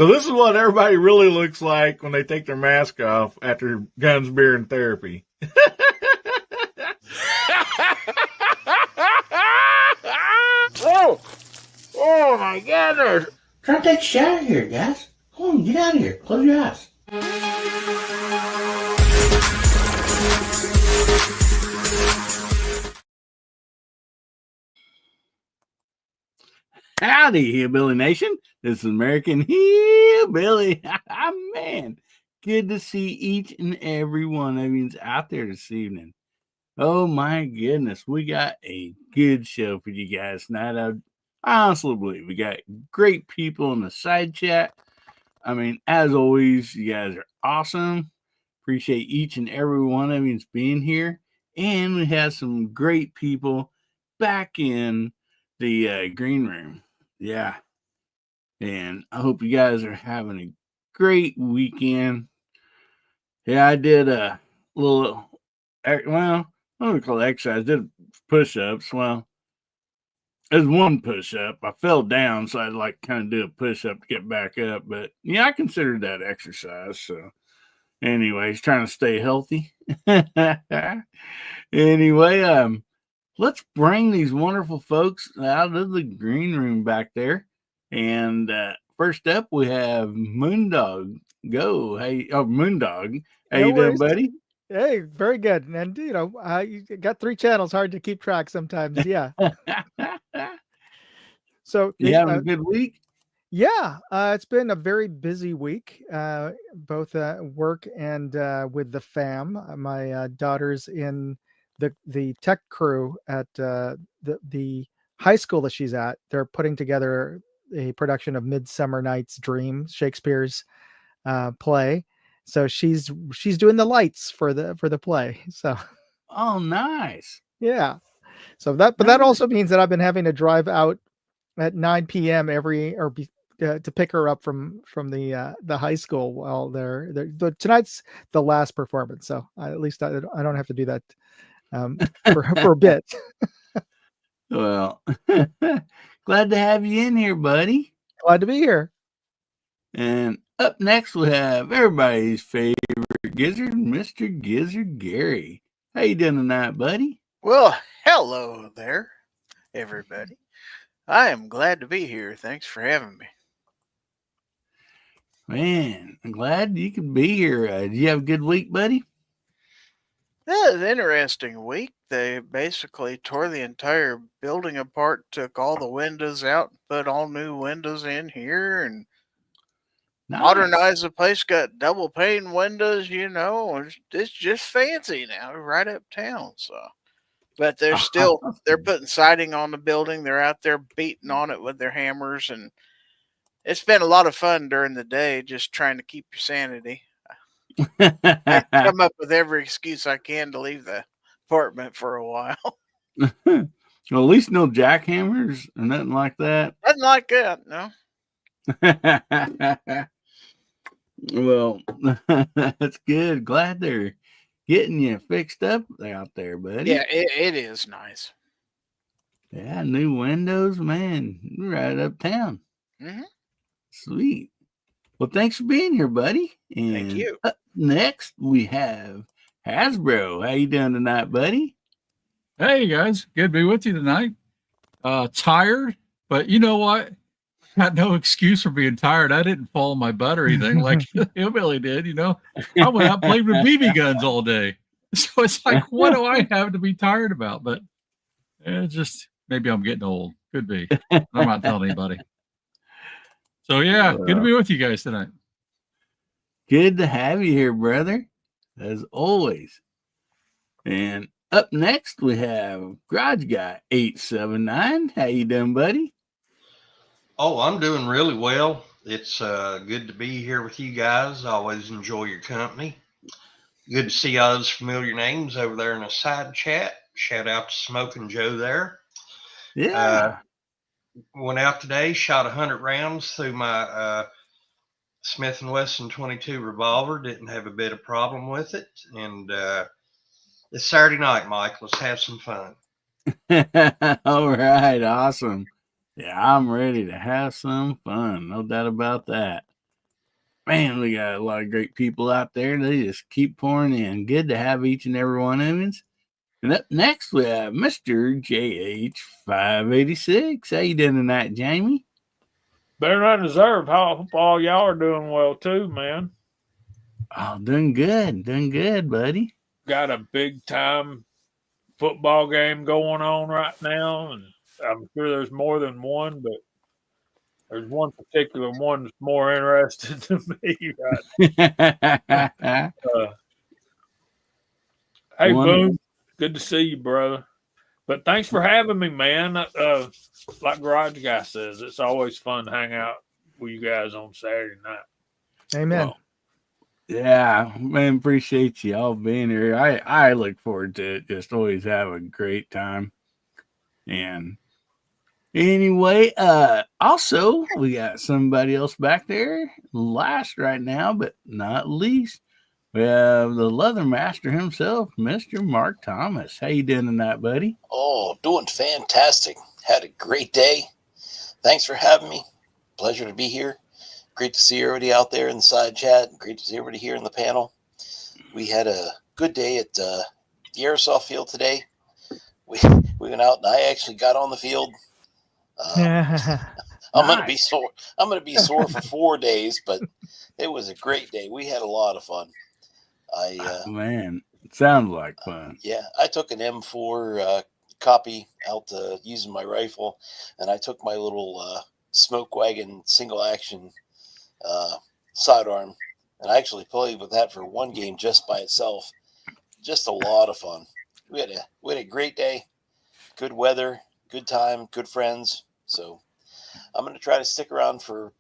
So this is what everybody really looks like when they take their mask off after guns, beer, and therapy. Oh my goodness. Try to take a shower here, guys. Come on, get out of here. Close your eyes. Howdy, Hillbilly Nation. This is American Hillbilly. Man, good to see each and every one of you out there this evening. Oh my goodness, we got a good show for you guys tonight. I honestly believe we got great people in the side chat. I mean, as always, you guys are awesome. Appreciate each and every one of you being here. And we have some great people back in the green room. Yeah. And I hope you guys are having a great weekend. Yeah, I did a little, well, I don't call it exercise. I did push-ups. Well, there's one push-up. I fell down, so I had to kind of do a push-up to get back up. But yeah, I considered that exercise. So anyways, trying to stay healthy. Anyway, let's bring these wonderful folks out of the green room back there. And first up, we have Moondog. Go. Hey, Moondog. How you doing, buddy? Hey, very good. And, you got 3 channels, hard to keep track sometimes. Yeah. So you having a good week? Yeah, it's been a very busy week, both work and with the fam. My daughter's in the tech crew at the high school that she's at. They're putting together a production of Midsummer Night's Dream, Shakespeare's play. So she's doing the lights for the play. So, oh, nice. Yeah. So that also means that I've been having to drive out at 9 p.m. to pick her up from the high school while tonight's the last performance. So at least I don't have to do that for a bit. Well, glad to have you in here, buddy. Glad to be here. And up next, we have everybody's favorite gizzard, Mr. Gizzard Gary. How you doing tonight, buddy? Well, hello there, everybody. I am glad to be here. Thanks for having me. Man, I'm glad you could be here. Did you have a good week, buddy? That was an interesting week. They basically tore the entire building apart, took all the windows out, put all new windows in here, and modernized the place. Got double pane windows, It's just fancy now, right uptown. So, but they're putting siding on the building. They're out there beating on it with their hammers, and it's been a lot of fun during the day, just trying to keep your sanity. I come up with every excuse I can to leave the apartment for a while. Well, at least no jackhammers or nothing like that. Nothing like that, no. Well, that's good. Glad they're getting you fixed up out there, buddy. Yeah, it is nice. Yeah, new windows, man. Right uptown. Mm-hmm. Sweet. Well, thanks for being here, buddy. And thank you. Up next, we have Hasbro. How you doing tonight, buddy? Hey, guys. Good to be with you tonight. Tired, but you know what? Got no excuse for being tired. I didn't fall on my butt or anything like Hillbilly did, I went out and played with BB guns all day. So it's like, what do I have to be tired about? But it's just, maybe I'm getting old. Could be. I'm not telling anybody. So, yeah, good to be with you guys tonight. Good to have you here, brother, as always. And up next, we have Garage Guy 879. How you doing, buddy? Oh, I'm doing really well. It's good to be here with you guys. I always enjoy your company. Good to see all those familiar names over there in the side chat. Shout out to Smoking Joe there. Yeah. Went out today, shot 100 rounds through my Smith & Wesson 22 revolver. Didn't have a bit of problem with it. And it's Saturday night, Mike. Let's have some fun. All right. Awesome. Yeah, I'm ready to have some fun. No doubt about that. Man, we got a lot of great people out there. They just keep pouring in. Good to have each and every one of us. And up next, we have Mr. JH586. How you doing tonight, Jamie? Better not deserve. I hope all y'all are doing well too, man. Oh, doing good, buddy. Got a big time football game going on right now, and I'm sure there's more than one, but there's one particular one that's more interesting to me. Hey, Boone, good to see you, brother. But thanks for having me, man. Like Garage Guy says, it's always fun to hang out with you guys on Saturday night. Amen. Well, yeah, man, appreciate you all being here. I look forward to it. Just always have a great time. And anyway, also we got somebody else back there. Last right now, but not least, we have the leather master himself, Mr. Mark Thomas. How you doing tonight, buddy? Oh, doing fantastic. Had a great day. Thanks for having me. Pleasure to be here. Great to see everybody out there in the side chat. Great to see everybody here in the panel. We had a good day at the airsoft field today. We went out and I actually got on the field. I'm going to be sore. I'm going to be sore for 4 days, but it was a great day. We had a lot of fun. Man, it sounds like fun. Yeah, I took an M4 copy out using my rifle, and I took my little smoke wagon single action sidearm, and I actually played with that for one game just by itself. Just a lot of fun. We had a great day, good weather, good time, good friends. So I'm going to try to stick around for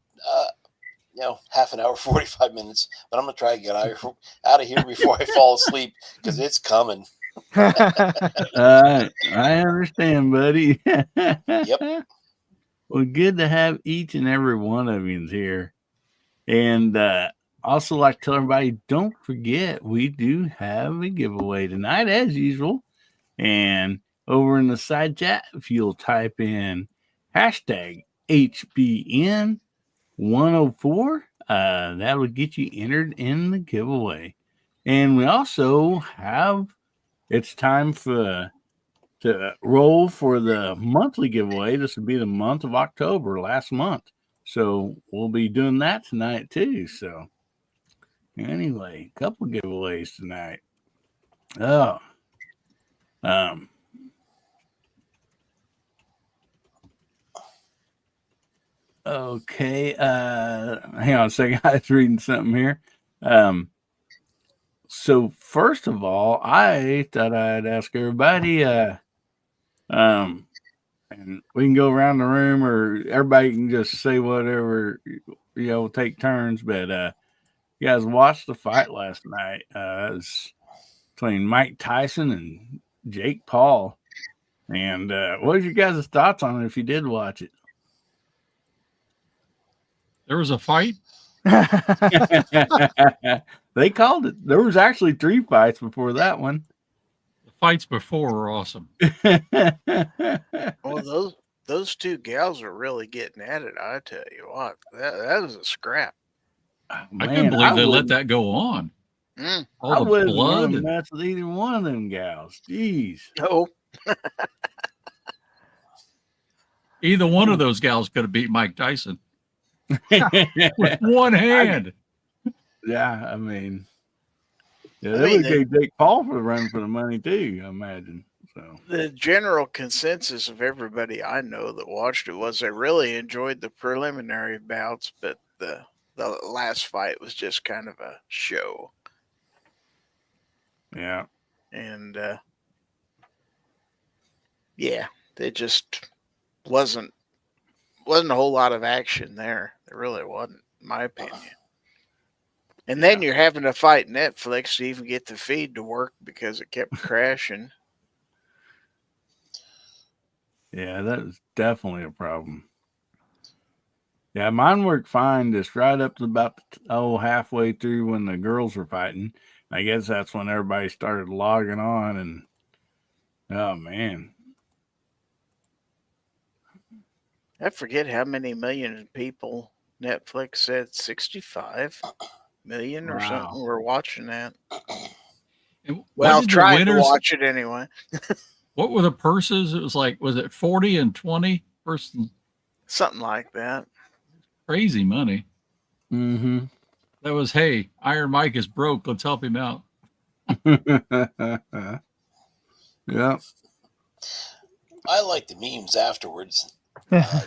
half an hour, 45 minutes, but I'm going to try to get out of here before I fall asleep because it's coming. I understand, buddy. Yep. Well, good to have each and every one of you here. And also like to tell everybody, don't forget, we do have a giveaway tonight as usual. And over in the side chat, if you'll type in hashtag HBN104, that will get you entered in the giveaway. And we also have, it's time to roll for the monthly giveaway. This will be the month of October, last month. So we'll be doing that tonight too. So anyway, a couple giveaways tonight. Oh, okay. Hang on a second. I was reading something here. So first of all, I thought I'd ask everybody, and we can go around the room or everybody can just say whatever, take turns. But you guys watched the fight last night. It was between Mike Tyson and Jake Paul. And what was your guys' thoughts on it if you did watch it? There was a fight? They called it. There was actually 3 fights before that one. The fights before were awesome. Well, those two gals are really getting at it. I tell you what, that was a scrap. I couldn't believe they let that go on. All I the wouldn't blood. want to mess with either one of them gals. Jeez. No. Either one of those gals could have beat Mike Tyson with one hand. I mean, they would give Jake Paul for the run for the money too, I imagine. So the general consensus of everybody I know that watched it was they really enjoyed the preliminary bouts, but the last fight was just kind of a show. Yeah. And it just wasn't a whole lot of action there. There really wasn't, in my opinion. And then you're having to fight Netflix to even get the feed to work because it kept crashing. Yeah, that was definitely a problem. Yeah, mine worked fine just right up to about halfway through when the girls were fighting. I guess that's when everybody started logging on, and oh man. I forget how many million people Netflix said 65 million or Wow. something. We're watching that. And what Well, did the trying to winners? watch it anyway. What were the purses? It was like, was it 40 and 20? First, Something like that. crazy money. Mm-hmm. That was, hey, Iron Mike is broke. Let's help him out. Yeah. I like the memes afterwards.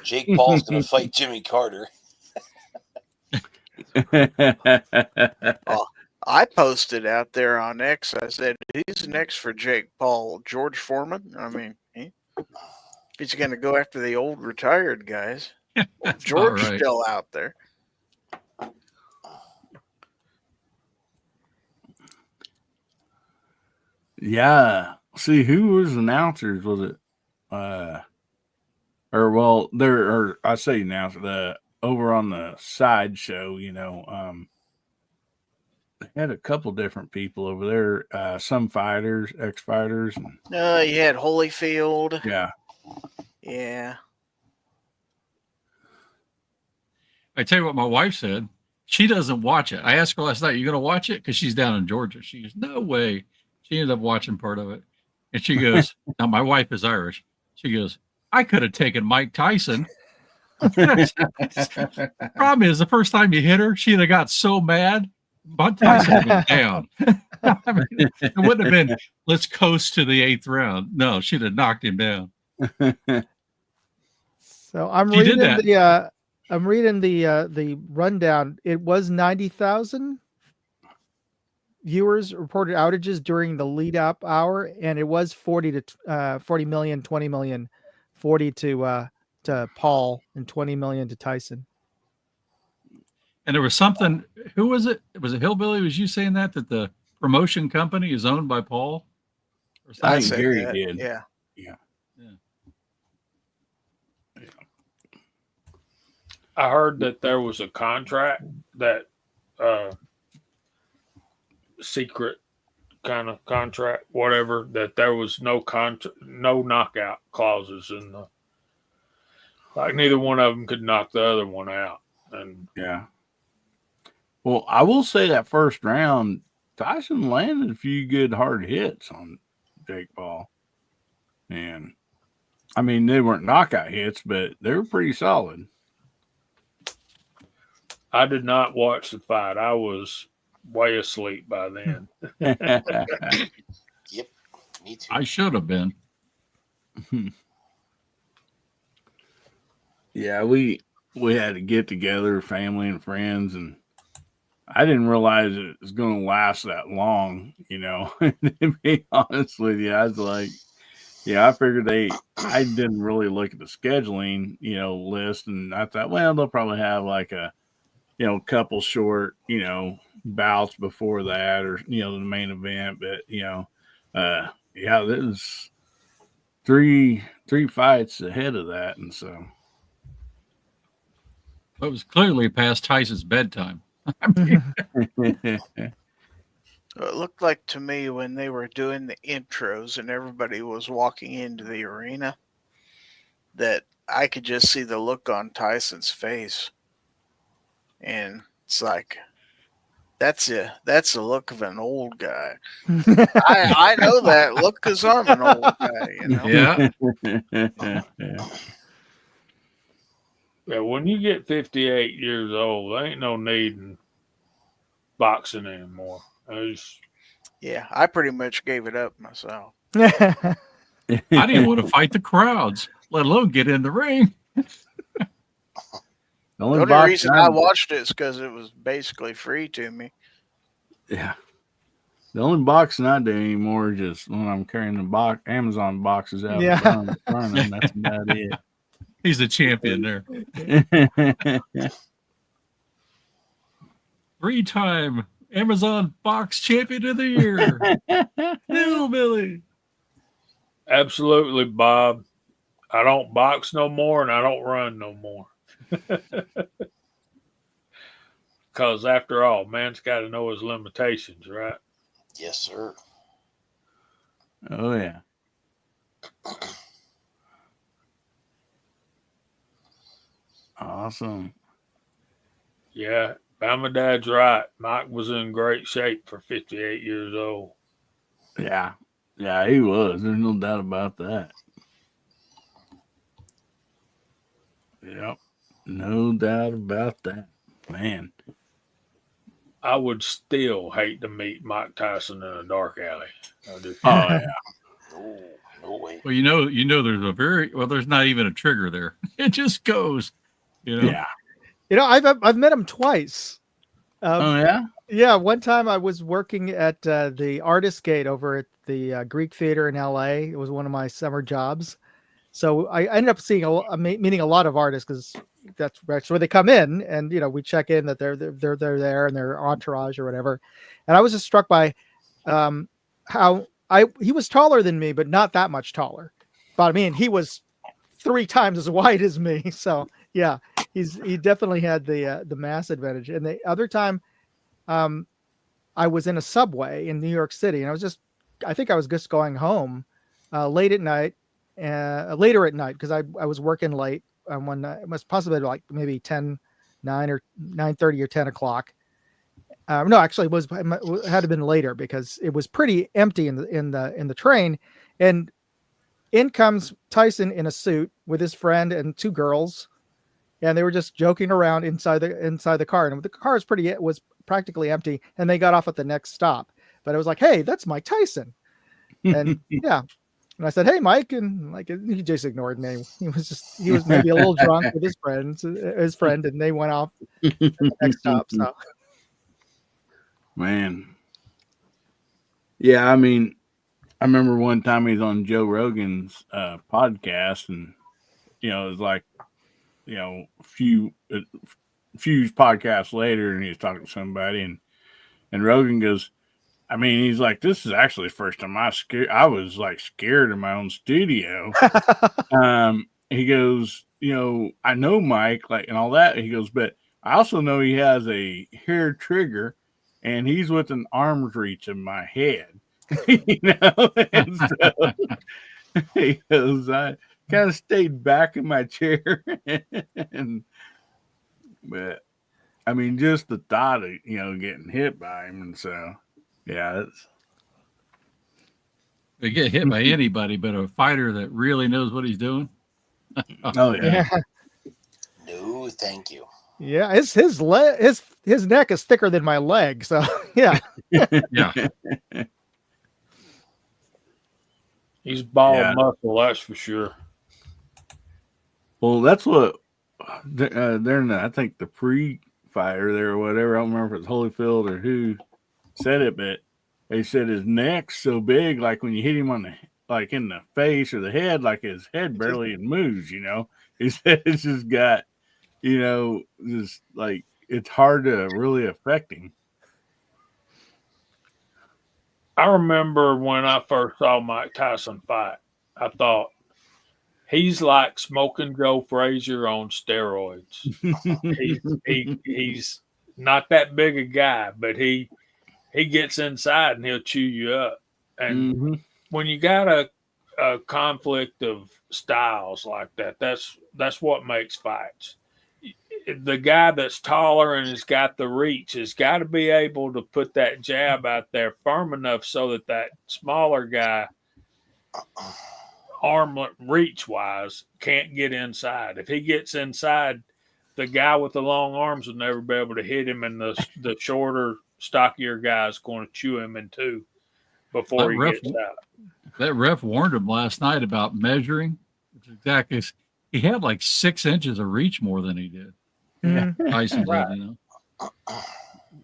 Jake Paul's going to fight Jimmy Carter. Oh, I posted out there on X. I said, "Who's next for Jake Paul? George Foreman? I mean, he's going to go after the old retired guys. Well, That's George's about right. still out there." Yeah. See, who was announcers? Was it or well, there or I say announcer, the over on the sideshow, they had a couple different people over there, some fighters, ex-fighters, and You had Holyfield. yeah. Yeah. I tell you what my wife said. She doesn't watch it. I asked her last night, "You going to watch it?" Because she's down in Georgia. She goes, "No way." She ended up watching part of it. And she goes, now my wife is Irish. She goes, "I could have taken Mike Tyson." Problem is, the first time you hit her, she'd have got so mad, Mike Tyson was down. I mean, it wouldn't have been, let's coast to the 8th round. No, she'd have knocked him down. So I'm She did reading that. the rundown. It was 90,000 viewers reported outages during the lead up hour, and it was 40 million, 20 million, 40 to Paul and 20 million to Tyson. And there was something, who was it? Was it Hillbilly? Was you saying that the promotion company is owned by Paul? Or I something? think said Gary that, did. yeah. I heard that there was a contract that secret kind of contract, whatever, that there was no knockout clauses in the, like neither one of them could knock the other one out. And Yeah. Well, I will say that first round, Tyson landed a few good hard hits on Jake Paul. And I mean, they weren't knockout hits, but they were pretty solid. I did not watch the fight. I was way asleep by then. Yep, me too. I should have been. Yeah, we had to get together, family and friends, and I didn't realize it was going to last that long, To be honest with you, I was like, I figured I didn't really look at the scheduling, list, and I thought, well, they'll probably have like a, couple short, bouts before that, or the main event, but there's three fights ahead of that, and so. It was clearly past Tyson's bedtime. It looked like to me when they were doing the intros and everybody was walking into the arena that I could just see the look on Tyson's face. And it's like, that's the look of an old guy. I know that look because I'm an old guy, Yeah. Yeah, when you get 58 years old, there ain't no need in boxing anymore. Yeah, I pretty much gave it up myself. I didn't want to fight the crowds, let alone get in the ring. The only reason I watched it is because it was basically free to me. Yeah. The only boxing I do anymore is just when I'm carrying the Amazon boxes out in front of them. That's about it. He's the champion there. 3-time Amazon box champion of the year. Hillbilly. Absolutely, Bob. I don't box no more and I don't run no more. Because after all, man's got to know his limitations, right? Yes, sir. Oh, yeah. Awesome. Yeah, my dad's right. Mike was in great shape for 58 years old. Yeah. Yeah, he was. There's no doubt about that. Yep. No doubt about that. Man. I would still hate to meet Mike Tyson in a dark alley. I just, Oh, yeah. No way. Well, there's not even a trigger there. It just goes, Yeah. I've met him twice. Oh, yeah? Yeah, one time I was working at the Artist Gate over at the Greek Theater in LA. It was one of my summer jobs. So I ended up meeting a lot of artists because that's where they come in, and we check in that they're there and their entourage or whatever. And I was just struck by how he was taller than me, but not that much taller. But I mean, he was 3 times as wide as me. So yeah, he definitely had the mass advantage. And the other time, I was in a subway in New York City, and I think I was just going home later at night because I was working late one night. It was possibly like maybe 9 or 9:30 or 10 o'clock. No, actually, it had to been later because it was pretty empty in the train, and in comes Tyson in a suit with his friend and 2 girls, and they were just joking around inside the car, and the car was practically empty, and they got off at the next stop. But it was like, hey, that's Mike Tyson, and yeah. And I said, hey, Mike, and like he just ignored me. He was maybe a little drunk with his friend, and they went off at the next stop. So, Man. Yeah, I mean, I remember one time he was on Joe Rogan's podcast, and it was like, a few podcasts later, and he was talking to somebody, and Rogan goes, I mean, he's like, this is actually the first time I was like scared in my own studio. He goes, I know Mike, like, and all that. He goes, but I also know he has a hair trigger, and he's within arm's reach of my head. And so he goes, I kind of stayed back in my chair, but I mean, just the thought of getting hit by him, and so yeah, They get hit by anybody, but a fighter that really knows what he's doing. oh yeah. No, thank you. Yeah, his neck is thicker than my leg, so yeah. Yeah. he's ball of muscle, that's for sure. Well, that's what they're in I think the pre-fighter there or whatever. I don't remember if it's Holyfield or who said it, but they said his neck's so big, like when you hit him in the face or the head, like his head barely moves. He said it's just got, just like it's hard to really affect him. I remember when I first saw Mike Tyson fight, I thought, he's like Smoking Joe Frazier on steroids. He's not that big a guy, but he gets inside and he'll chew you up. And when you got a conflict of styles like that, that's what makes fights. The guy that's taller and has got the reach has got to be able to put that jab out there firm enough so that smaller guy, arm reach wise, can't get inside. If he gets inside, the guy with the long arms will never be able to hit him, and the shorter, stockier guy is going to chew him in two before he gets out. That ref warned him last night about measuring. It's exactly. He had like 6 inches of reach more than he did. Tyson did,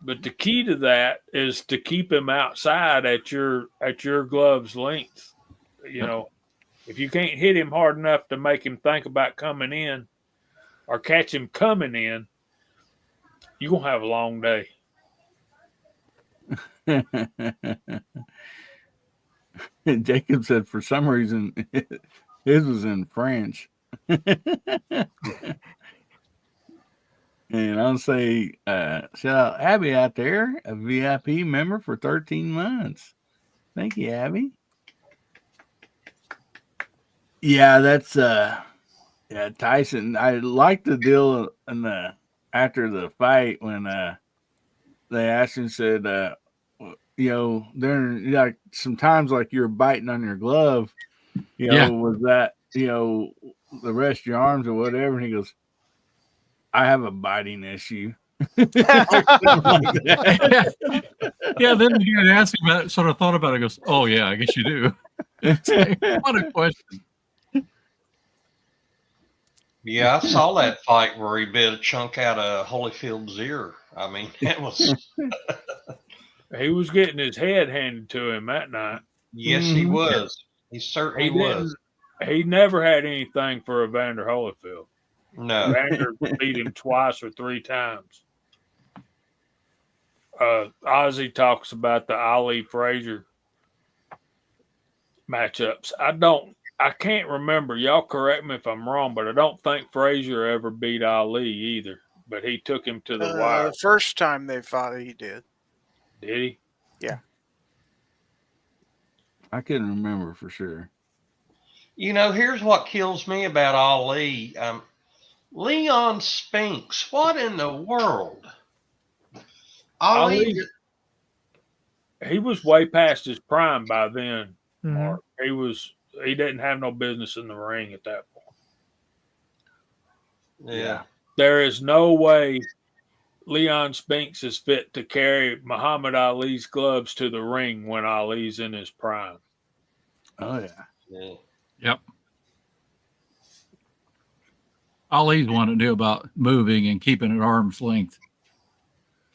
But the key to that is to keep him outside at your glove's length. If you can't hit him hard enough to make him think about coming in or catch him coming in, you're going to have a long day. Jacob said for some reason his was in French. And I'll say, shout out Abby out there, a VIP member for 13 months. Thank you, Abby. Yeah, that's Tyson. I like the deal in the after the fight when they asked him, said, there like sometimes like you're biting on your glove, was that the rest of your arms or whatever? And he goes, I have a biting issue. Yeah, then you had asked him about it, sort of thought about it, goes, oh yeah, I guess you do. What a question. Yeah, I saw that fight where he bit a chunk out of Holyfield's ear. I mean, it was. He was getting his head handed to him that night. Yes, he was. He certainly was. He never had anything for Evander Holyfield. No. Evander beat him twice or three times. Ozzy talks about the Ali Frazier matchups. I can't remember. Y'all correct me if I'm wrong, but I don't think Frazier ever beat Ali either. But he took him to the wire. The first time they fought, he did. Did he? Yeah. I couldn't remember for sure. Here's what kills me about Ali. Leon Spinks. What in the world? Ali, he was way past his prime by then. Mhm. Mark. He didn't have no business in the ring at that point. Yeah. There is no way Leon Spinks is fit to carry Muhammad Ali's gloves to the ring when Ali's in his prime. Oh yeah. Yep. Ali's one to do about moving and keeping at arm's length.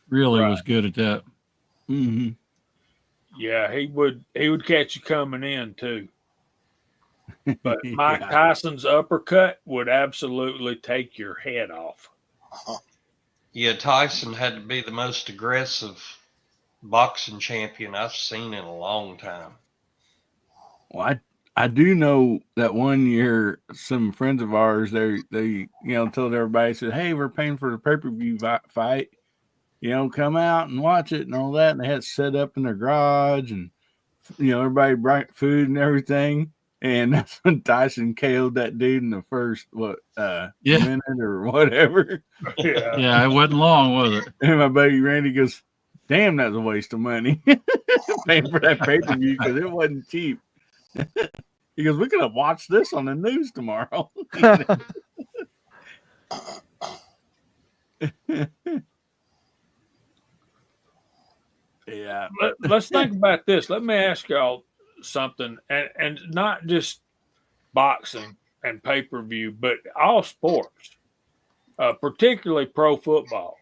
Really was good at that. Mm-hmm. Yeah, he would catch you coming in too. But Mike Tyson's uppercut would absolutely take your head off. Yeah, Tyson had to be the most aggressive boxing champion I've seen in a long time. Well, I do know that one year some friends of ours they told everybody, said, hey, we're paying for the pay-per-view fight. Come out and watch it and all that. And they had it set up in their garage and everybody brought food and everything. And that's when Tyson KO'd that dude in the first minute or whatever. Yeah, it wasn't long, was it? And my buddy Randy goes, damn, that's a waste of money paying for that pay-per-view because it wasn't cheap. He goes, we could have watched this on the news tomorrow. Yeah. Let's think about this. Let me ask y'all something, and not just boxing and pay-per-view, but all sports, particularly pro football.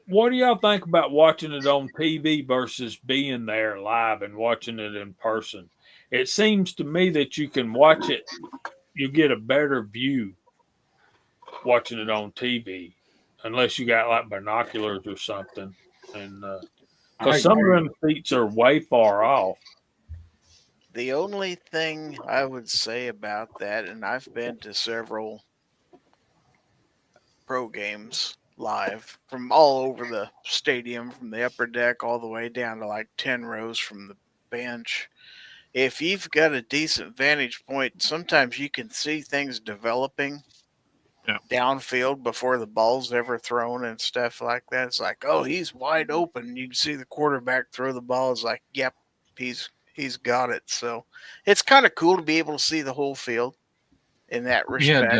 What do y'all think about watching it on TV versus being there live and watching it in person? It seems to me that you can watch it, you get a better view watching it on TV, unless you got like binoculars or something. And because some of them seats are way far off. The only thing I would say about that, and I've been to several pro games live from all over the stadium, from the upper deck all the way down to like 10 rows from the bench. If you've got a decent vantage point, sometimes you can see things developing downfield before the ball's ever thrown and stuff like that. It's like, oh, he's wide open. You can see the quarterback throw the ball. It's like, yep, he's got it. So it's kind of cool to be able to see the whole field in that respect.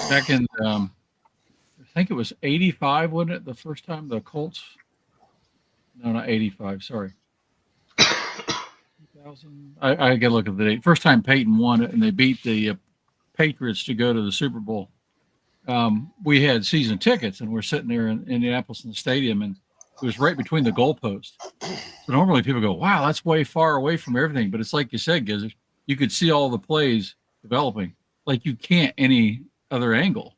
Back in, I think it was 85, wasn't it? The first time the Colts? No, not 85. Sorry. 2000. I got to look at the date. First time Peyton won it, and they beat the Patriots to go to the Super Bowl. We had season tickets, and we're sitting there in Indianapolis in the stadium, and it was right between the goalposts. So normally people go, wow, that's way far away from everything. But it's like you said, Gizzard, you could see all the plays developing like you can't any other angle.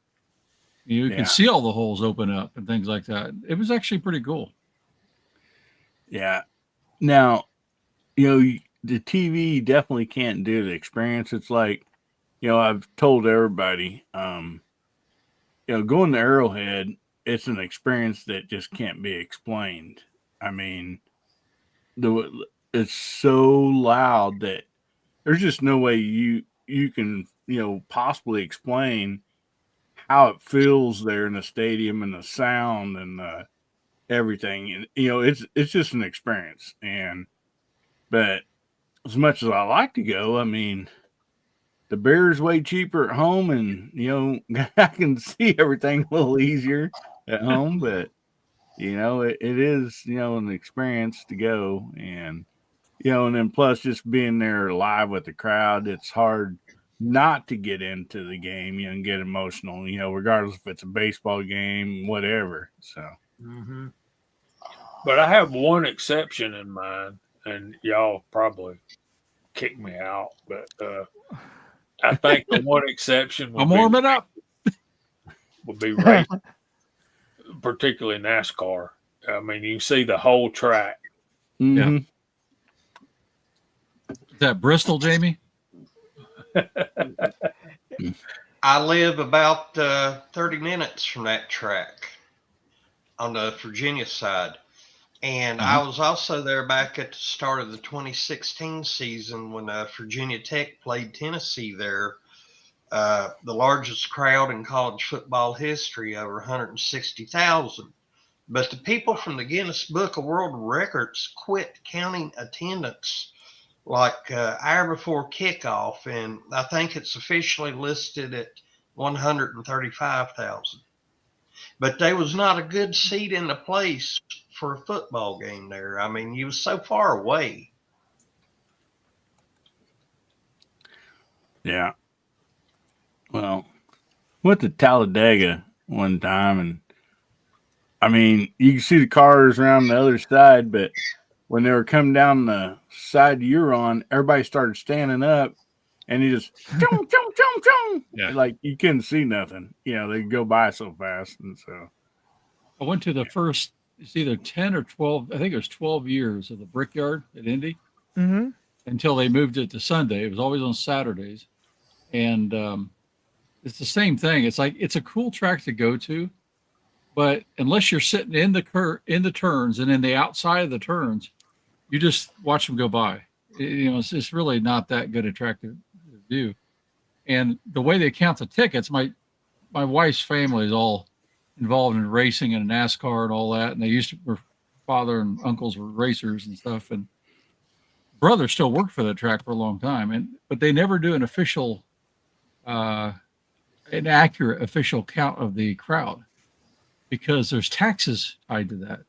You could see all the holes open up and things like that. It was actually pretty cool. Yeah. Now, the TV definitely can't do the experience. It's like, I've told everybody, going to Arrowhead, it's an experience that just can't be explained. I mean, it's so loud that there's just no way you can, possibly explain how it feels there in the stadium and the sound and everything. And it's just an experience. But as much as I like to go, I mean, the beer is way cheaper at home, and I can see everything a little easier at home. But it is an experience to go, and and then plus just being there live with the crowd, it's hard not to get into the game, and get emotional, regardless if it's a baseball game, whatever. So, But I have one exception in mind, and y'all probably kick me out, but I think the one exception I'm warming up. would be racing, particularly NASCAR. I mean, you see the whole track. Yeah. Is that Bristol, Jamie? I live about 30 minutes from that track on the Virginia side. And I was also there back at the start of the 2016 season when Virginia Tech played Tennessee there. The largest crowd in college football history, over 160,000. But the people from the Guinness Book of World Records quit counting attendance like hour before kickoff, and I think it's officially listed at 135,000. But there was not a good seat in the place for a football game there. I mean, you was so far away. Yeah. Well, went to Talladega one time, and I mean, you can see the cars around the other side, but when they were coming down the side you're on, everybody started standing up, and you just chong, chong, chong, chong. Yeah. Like you couldn't see nothing. They go by so fast, and so I went to the first. It's either 10 or 12. I think it was 12 years of the Brickyard at Indy until they moved it to Sunday. It was always on Saturdays, and it's the same thing. It's like it's a cool track to go to, but unless you're sitting in the turns and in the outside of the turns, you just watch them go by. It's really not that good a track to do. And the way they count the tickets, my wife's family is all involved in racing and NASCAR and all that. And her father and uncles were racers and stuff. And brother still worked for that track for a long time. But they never do an official, an accurate official count of the crowd because there's taxes tied to that.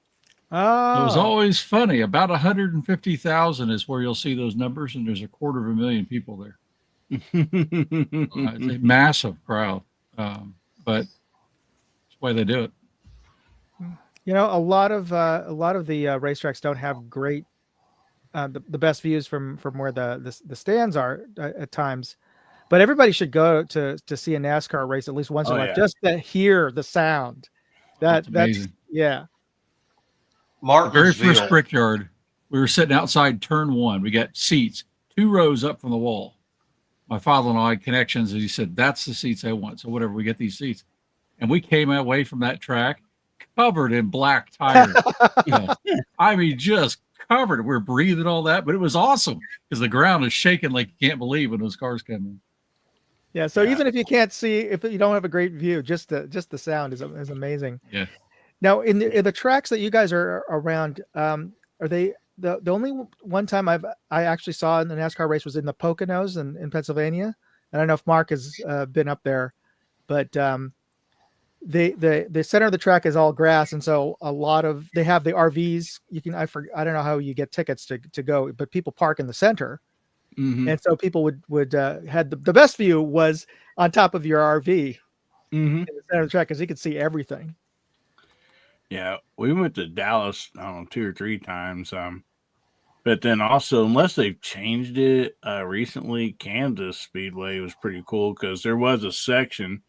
Oh. It was always funny. About 150,000 is where you'll see those numbers, and there's 250,000 people there. It's a massive crowd, but it's the way they do it. A lot of the racetracks don't have great the best views from where the stands are at times, but everybody should go to see a NASCAR race at least once in a life just to hear the sound. That's amazing. Yeah. The very first Brickyard, we were sitting outside turn 1. We got seats 2 rows up from the wall. My father-in-law had connections, and he said, "That's the seats I want." So whatever, we get these seats, and we came away from that track covered in black tires. I mean, just covered. We were breathing all that, but it was awesome because the ground is shaking like you can't believe when those cars come in. Yeah. So even if you can't see, if you don't have a great view, just the sound is amazing. Yeah. Now, in the tracks that you guys are around, are they the only one time I actually saw in the NASCAR race was in the Poconos in Pennsylvania. I don't know if Mark has been up there, but the center of the track is all grass, and so they have the RVs. I don't know how you get tickets to go, but people park in the center, and so people would had the best view was on top of your RV in the center of the track because you could see everything. Yeah, we went to Dallas, I don't know, 2 or 3 times. But then also, unless they've changed it recently, Kansas Speedway was pretty cool because there was a section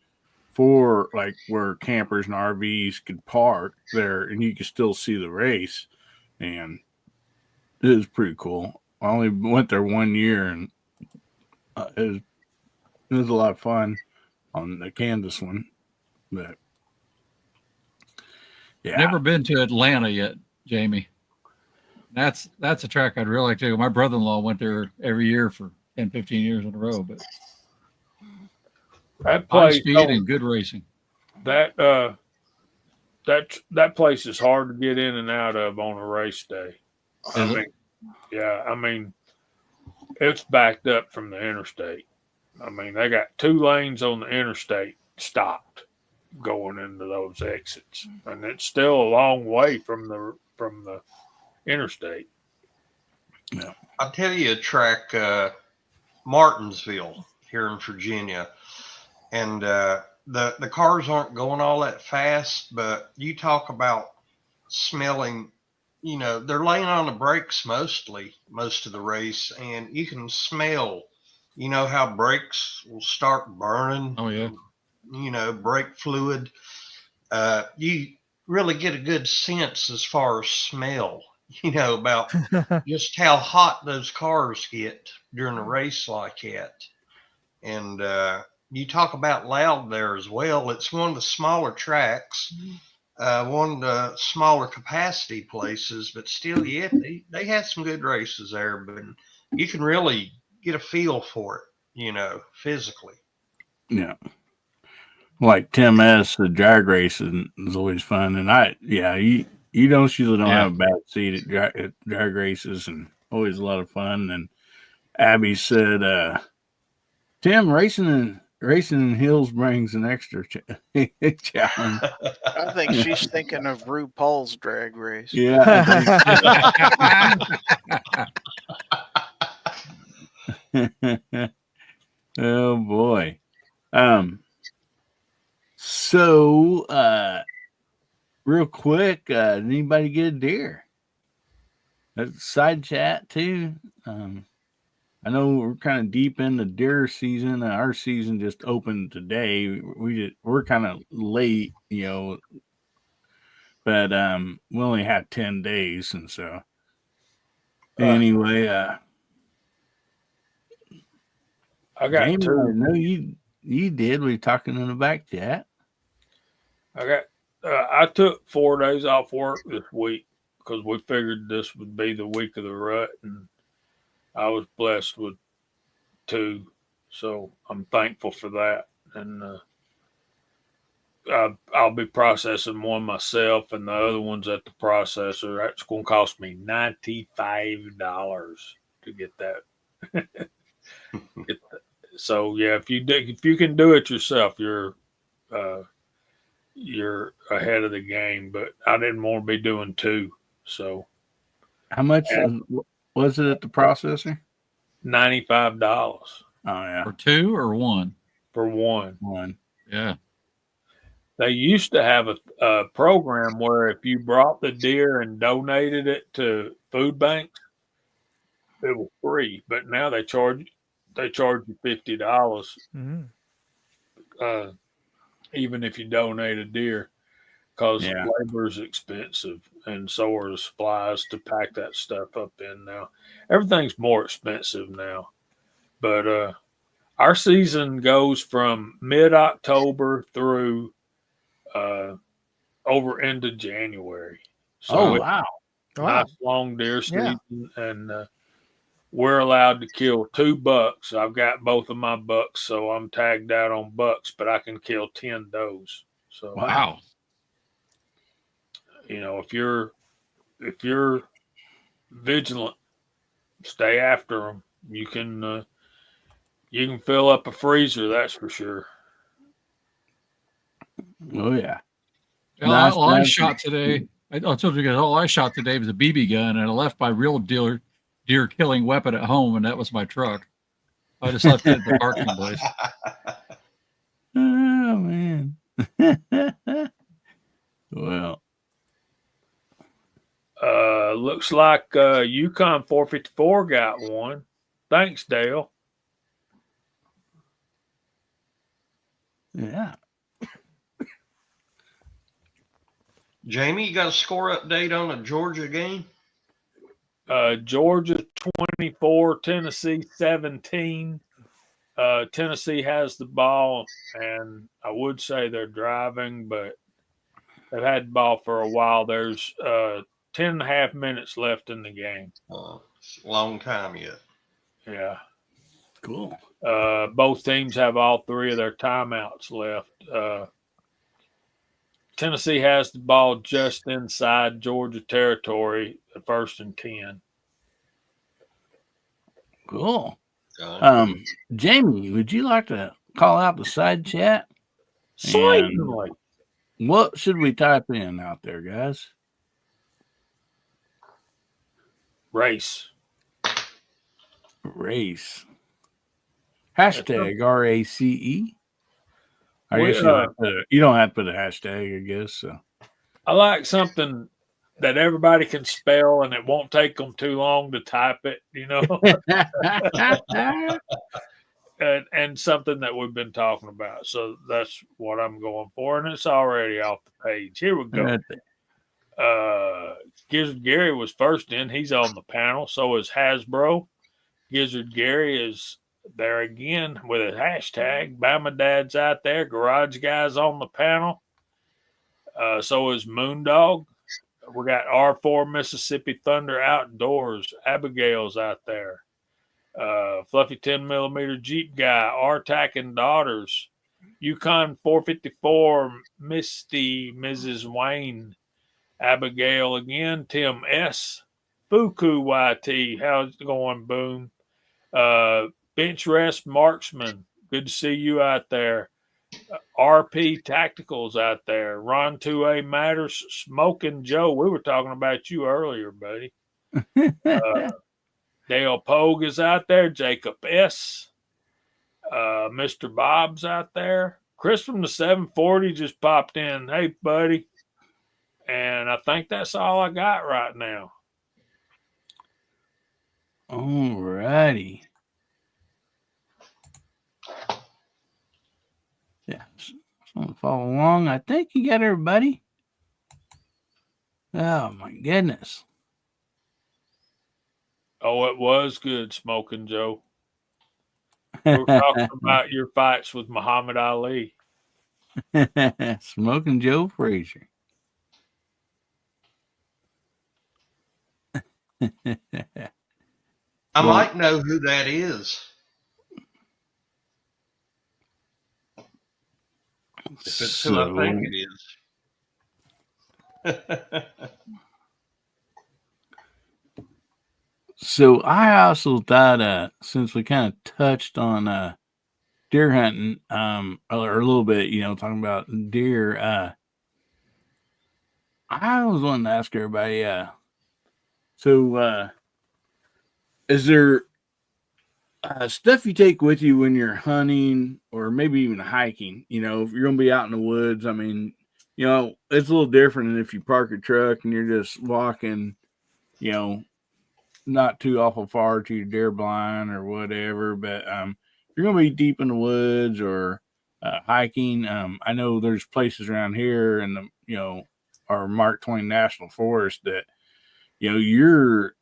for like where campers and RVs could park there, and you could still see the race, and it was pretty cool. I only went there 1 year, and it was a lot of fun on the Kansas one, but. Yeah. Never been to Atlanta yet, Jamie. That's a track I'd really like to go. My brother-in-law went there every year for 10, 15 years in a row. But That High place, speed and good racing. that place is hard to get in and out of on a race day. Is it? mean, yeah, it's backed up from the interstate. They got 2 lanes on the interstate stopped going into those exits, and it's still a long way from the interstate. I'll tell you a track, Martinsville here in Virginia, and the cars aren't going all that fast, but you talk about smelling. They're laying on the brakes most of the race, and you can smell. You know how brakes will start burning. Oh yeah. Brake fluid. You really get a good sense as far as smell. About just how hot those cars get during a race like that. And you talk about loud there as well. It's one of the smaller tracks, one of the smaller capacity places, but still, yeah, they had some good races there. But you can really get a feel for it, physically. Yeah. Like Tim S, the drag race is always fun. And you usually don't have a bad seat at drag races, and always a lot of fun. And Abby said, Tim, racing in hills brings an extra challenge. I think she's thinking of RuPaul's Drag Race. Yeah, I think. Oh boy. So real quick, did anybody get a deer? That's a side chat too. I know we're kind of deep in the deer season. Our season just opened today. We're kind of late, but we only had 10 days, and so anyway, I got Jamie, 2. I know you did. We were talking in the back chat. I took 4 days off work this week because we figured this would be the week of the rut, and I was blessed with 2, so I'm thankful for that. And I'll be processing one myself, and the other one's at the processor. That's going to cost me $95 to get that. So yeah, if you can do it yourself, you're ahead of the game. But I didn't want to be doing 2, so How much was it at the processor? $95. Oh yeah, For 2 or 1? For 1. Yeah. They used to have a program where if you brought the deer and donated it to food banks, it was free. But now they charge you $50, even if you donate a deer, because labor is expensive, and so are the supplies to pack that stuff up in. Now everything's more expensive now, but our season goes from mid-October through over into January. So wow. Nice long deer season, and we're allowed to kill 2 bucks. I've got both of my bucks, so I'm tagged out on bucks, but I can kill 10 does. So wow. If you're vigilant, stay after them. You can fill up a freezer, that's for sure. Oh yeah. All I shot today. I told you guys all I shot today was a BB gun, and I left my real deer killing weapon at home, and that was my truck. I just left it at the parking place. Oh man. Well. Looks like Yukon 454 got one. Thanks, Dale. Yeah. Jamie, you got a score update on the Georgia game? Georgia 24, Tennessee 17. Tennessee has the ball, and I would say they're driving, but they've had the ball for a while. There's 10 and a half minutes left in the game. It's a long time yet. Yeah. Cool. Both teams have all 3 of their timeouts left. Tennessee has the ball just inside Georgia territory, the 1st and 10. Cool. Jamie, would you like to call out the side chat? Certainly. What should we type in out there, guys? Race. Race. Hashtag RACE. I guess you don't have to put a hashtag, I guess. So. I like something that everybody can spell and it won't take them too long to type it, you know? and something that we've been talking about. So that's what I'm going for. And it's already off the page. Here we go. Gizzard Gary was first in. He's on the panel. So is Hasbro. Gizzard Gary is there again with a hashtag. Bama Dad's out there. Garage Guy's on the panel. So is Moondog. We got R4 Mississippi Thunder Outdoors. Abigail's out there. Fluffy 10mm Jeep Guy. R-Tack and Daughters. Yukon 454 Misty Mrs. Wayne. Abigail again. Tim S. Fuku YT. How's it going, Boom? Bench Rest Marksman. Good to see you out there. RP Tacticals out there. Ron 2A Matters. Smoking Joe. We were talking about you earlier, buddy. Dale Pogue is out there. Jacob S. Mr. Bob's out there. Chris from the 740 just popped in. Hey, buddy. And I think that's all I got right now. All righty. Yeah. Someone follow along. I think you got everybody. Oh, my goodness. Oh, it was good, Smoking Joe. We were talking about your fights with Muhammad Ali. Smoking Joe Frazier. I might know who that is. If it's who I think it is. So I also thought, since we kind of touched on deer hunting, or a little bit, talking about deer, I was wanting to ask everybody, so is there stuff you take with you when you're hunting or maybe even hiking? If you're going to be out in the woods, I mean, it's a little different than if you park a truck and you're just walking, not too awful far to your deer blind or whatever. But if you're going to be deep in the woods or hiking, I know there's places around here in the, our Mark Twain National Forest that, you're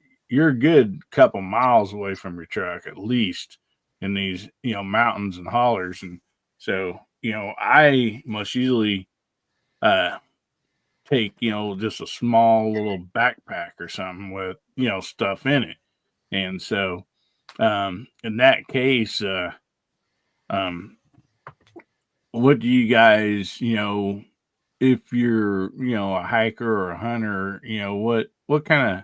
a good couple miles away from your truck, at least in these, mountains and hollers. And so, I must usually take, just a small little backpack or something with, stuff in it. And so, in that case, what do you guys, if you're, a hiker or a hunter, what kind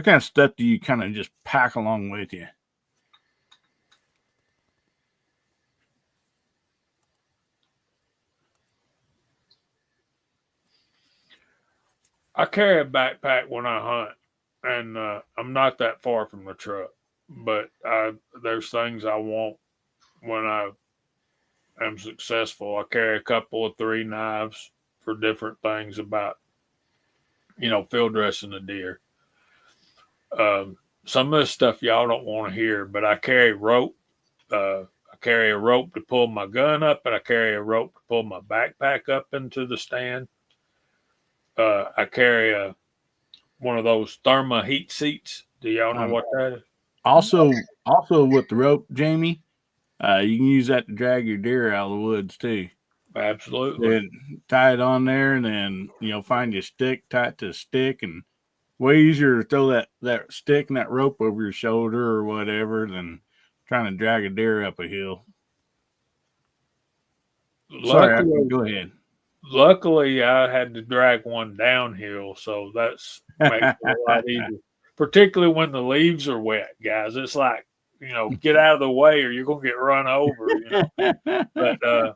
of stuff do you kind of just pack along with you? I carry a backpack when I hunt, and I'm not that far from the truck. But there's things I want when I am successful. I carry a couple of 3 knives for different things about, field dressing the deer. Some of this stuff y'all don't want to hear, but I carry rope. I carry a rope to pull my gun up, and I carry a rope to pull my backpack up into the stand. I carry one of those thermo heat seats. Do y'all know what that is? Also with the rope, Jamie, you can use that to drag your deer out of the woods too. Absolutely. And tie it on there, and then find your stick, tie it to a stick, and way easier to throw that stick and that rope over your shoulder or whatever than trying to drag a deer up a hill. Sorry, go ahead. Luckily, I had to drag one downhill, so that's makes it a lot easier. Particularly when the leaves are wet, guys. It's like, get out of the way or you're gonna get run over. But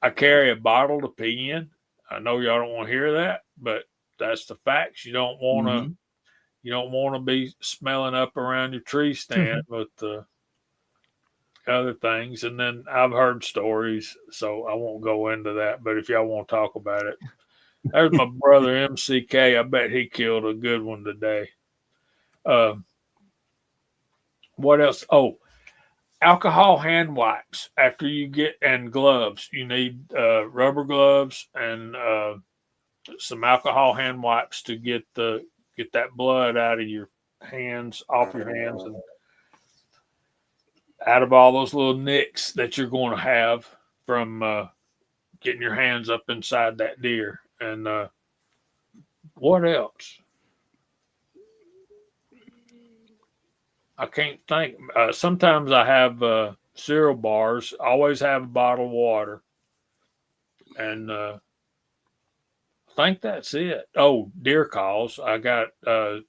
I carry a bottle to pee in. I know y'all don't want to hear that, but that's the facts. You don't want to. Mhm. You don't want to be smelling up around your tree stand with other things. And then I've heard stories, so I won't go into that. But if y'all want to talk about it, there's my brother MCK. I bet he killed a good one today. What else? Oh, alcohol hand wipes after you get, and gloves. You need rubber gloves and some alcohol hand wipes to get that blood out of your hands, off your hands, and out of all those little nicks that you're going to have from getting your hands up inside that deer. And what else? I can't think. Sometimes I have cereal bars. I always have a bottle of water. And I think that's it. Oh, deer calls. I got a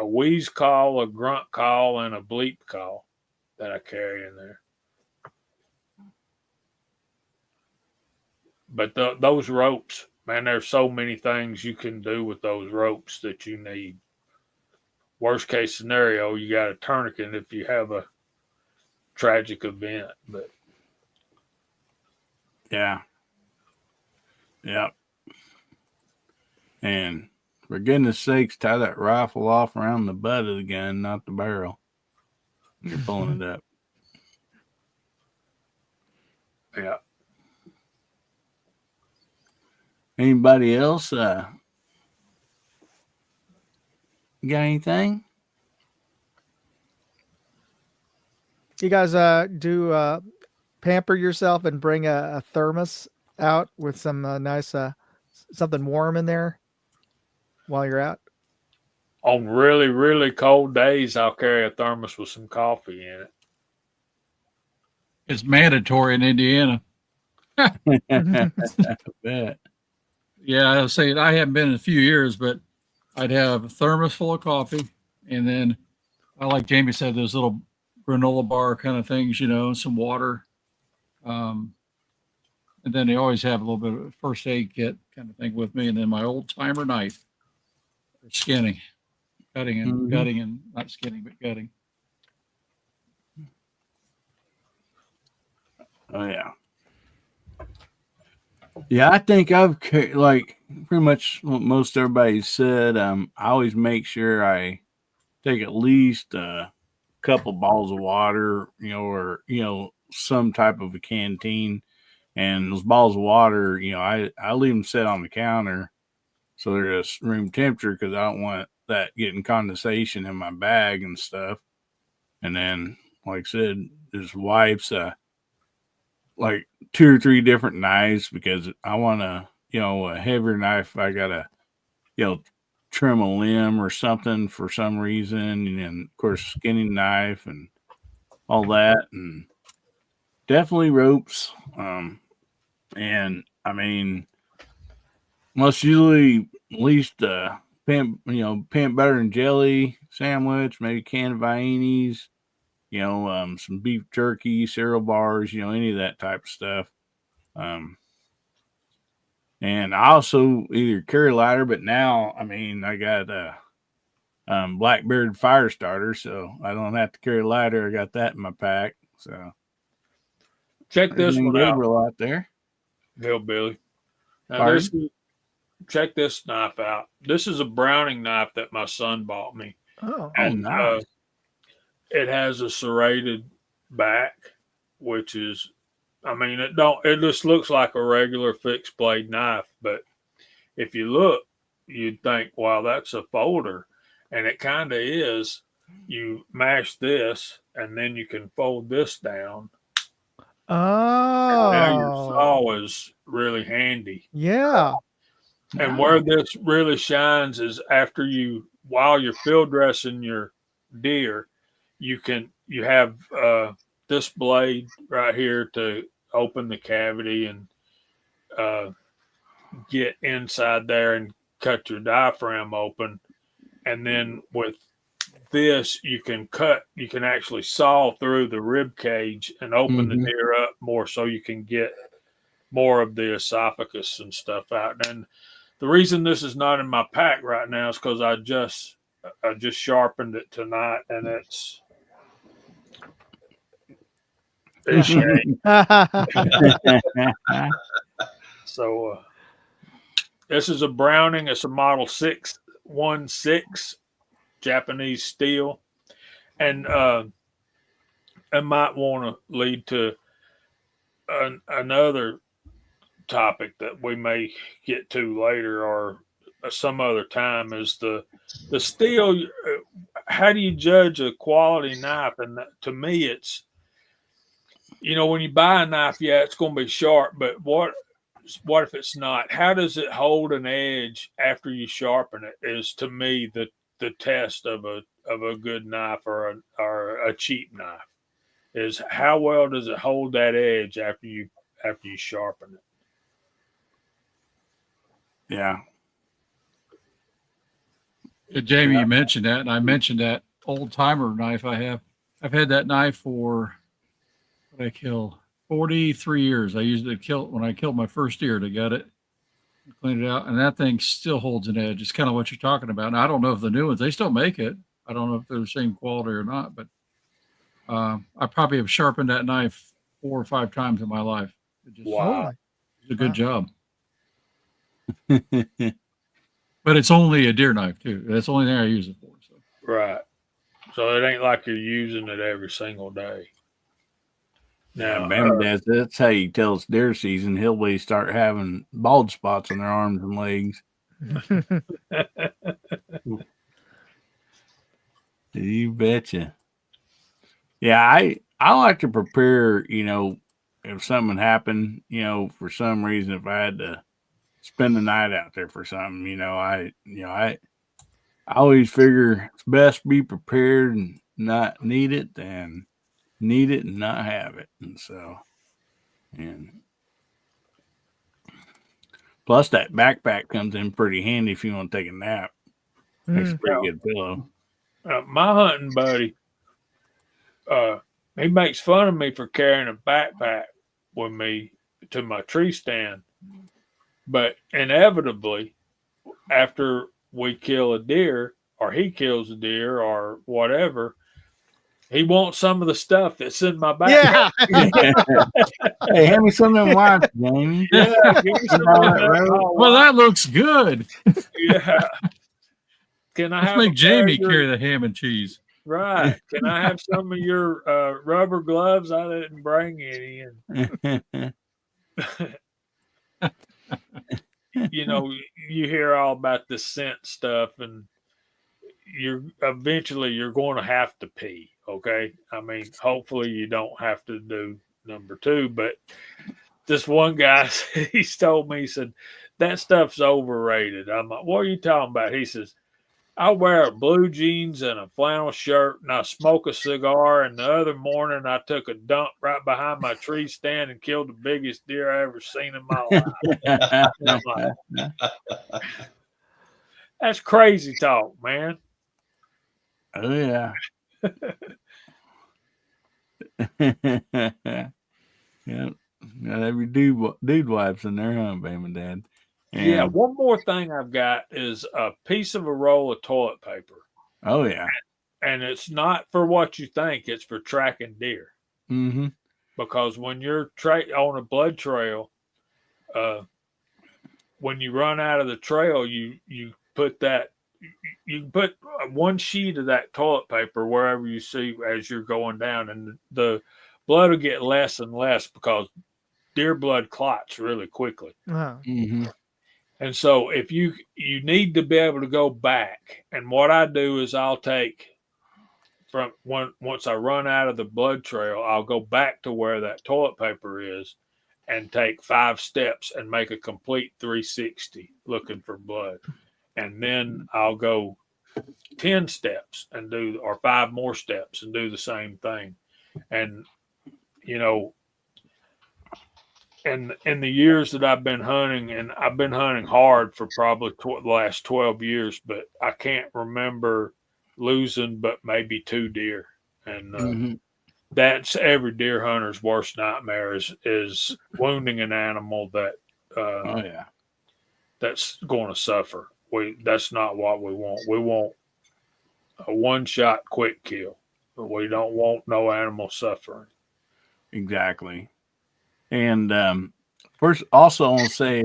wheeze call, a grunt call, and a bleep call that I carry in there. But those ropes, man, there's so many things you can do with those ropes that you need. Worst case scenario, you got a tourniquet if you have a tragic event. But yeah. And for goodness sakes, tie that rifle off around the butt of the gun, not the barrel. You're pulling it up. Yeah. Anybody else? You got anything? You guys do pamper yourself and bring a thermos out with some nice something warm in there while you're out? On really, really cold days, I'll carry a thermos with some coffee in it. It's mandatory in Indiana. I bet. Yeah, I was saying I haven't been in a few years, but I'd have a thermos full of coffee, and then I like Jamie said, those little granola bar kind of things, some water. And then they always have a little bit of a first aid kit kind of thing with me, and then my old timer knife for skinning, gutting and not skinning, but gutting. Oh yeah. Yeah, I think I've like pretty much what most everybody said. I always make sure I take at least a couple bottles of water, or some type of a canteen. And those bottles of water, I leave them set on the counter so they're just room temperature because I don't want that getting condensation in my bag and stuff. And then, like I said, there's wipes, like 2 or 3 different knives because I want a heavier knife. If I gotta, trim a limb or something for some reason, and then of course skinning knife and all that, and definitely ropes. And I mean, most usually at least peanut butter and jelly sandwich, maybe can of Viennes, some beef jerky, cereal bars, any of that type of stuff. And I also either carry a lighter, but now, I got a Blackbeard fire starter, so I don't have to carry a lighter. I got that in my pack. So check this one out. A lot there. Hillbilly. Now check this knife out. This is a Browning knife that my son bought me. Oh, and nice. It has a serrated back, which is, it just looks like a regular fixed blade knife. But if you look, you'd think, wow, that's a folder. And it kind of is. You mash this and then you can fold this down. Oh. Now your saw is really handy. Yeah. And where this really shines is while you're field dressing your deer, you can you have this blade right here to open the cavity and get inside there and cut your diaphragm open. And then with this, you can actually saw through the rib cage and open the deer up more so you can get more of the esophagus and stuff out. And the reason this is not in my pack right now is because I just sharpened it tonight, and it's shady. So this is a Browning. It's a model 616 Japanese steel, and it might want to lead to another topic that we may get to later or some other time. Is the steel. How do you judge a quality knife? And to me, it's, when you buy a knife, yeah, it's going to be sharp, but what if it's not? How does it hold an edge after you sharpen it? Is to me the test of a good knife or a cheap knife. Is how well does it hold that edge after you sharpen it? Yeah. Jamie, you mentioned that, and I mentioned that old timer knife I have. I've had that knife for, what I kill, 43 years. I used it when I killed my first deer to get it, cleaned it out, and that thing still holds an edge. It's kind of what you're talking about. And I don't know if the new ones, they still make it. I don't know if they're the same quality or not, but I probably have sharpened that knife 4 or 5 times in my life. Wow. It's a good job. But it's only a deer knife too. That's the only thing I use it for. So. Right. So it ain't like you're using it every single day. Now, that's how you tell it's deer season. Hillbillies start having bald spots on their arms and legs. You betcha. Yeah, I like to prepare, if something happened, for some reason, if I had to spend the night out there for something, I always figure it's best be prepared and not need it than need it and not have it. And so, and plus that backpack comes in pretty handy if you want to take a nap. Makes a pretty good pillow. My hunting buddy, he makes fun of me for carrying a backpack with me to my tree stand. But inevitably, after we kill a deer, or he kills a deer, or whatever, he wants some of the stuff that's in my backpack. Yeah. Hey, hand me some of them wipes, Jamie. Yeah, give me some of that. Well, that looks good. Yeah. Can I Let's make Jamie carry the ham and cheese? Right. Can I have some of your rubber gloves? I didn't bring any. And you hear all about the scent stuff, and you're going to have to pee. Okay. I mean, hopefully you don't have to do number 2, but this one guy, he's told me, he said, that stuff's overrated. I'm like, what are you talking about? He says, I wear blue jeans and a flannel shirt, and I smoke a cigar, and the other morning I took a dump right behind my tree stand and killed the biggest deer I ever seen in my life. I'm like, that's crazy talk, man. Oh, yeah. Yeah. Got every dude wipes in there, huh, baby dad? And, yeah, one more thing I've got is a piece of a roll of toilet paper. Oh, yeah. And it's not for what you think, it's for tracking deer. Mm-hmm. Because when you're on a blood trail, when you run out of the trail, you put one sheet of that toilet paper wherever you see as you're going down, and the blood will get less and less because deer blood clots really quickly. Mm-hmm. And so if you need to be able to go back, and what I do is I'll take once I run out of the blood trail, I'll go back to where that toilet paper is and take 5 steps and make a complete 360 looking for blood. And then I'll go 10 steps and do, or 5 more steps and do the same thing. And, you know, and in the years that I've been hunting, and I've been hunting hard for probably the last 12 years, but I can't remember losing but maybe 2 deer. And that's every deer hunter's worst nightmare is wounding an animal that Oh yeah. that's going to suffer. That's not what we want. We want a one-shot quick kill. But we don't want no animal suffering. Exactly. And first, also, I want to say,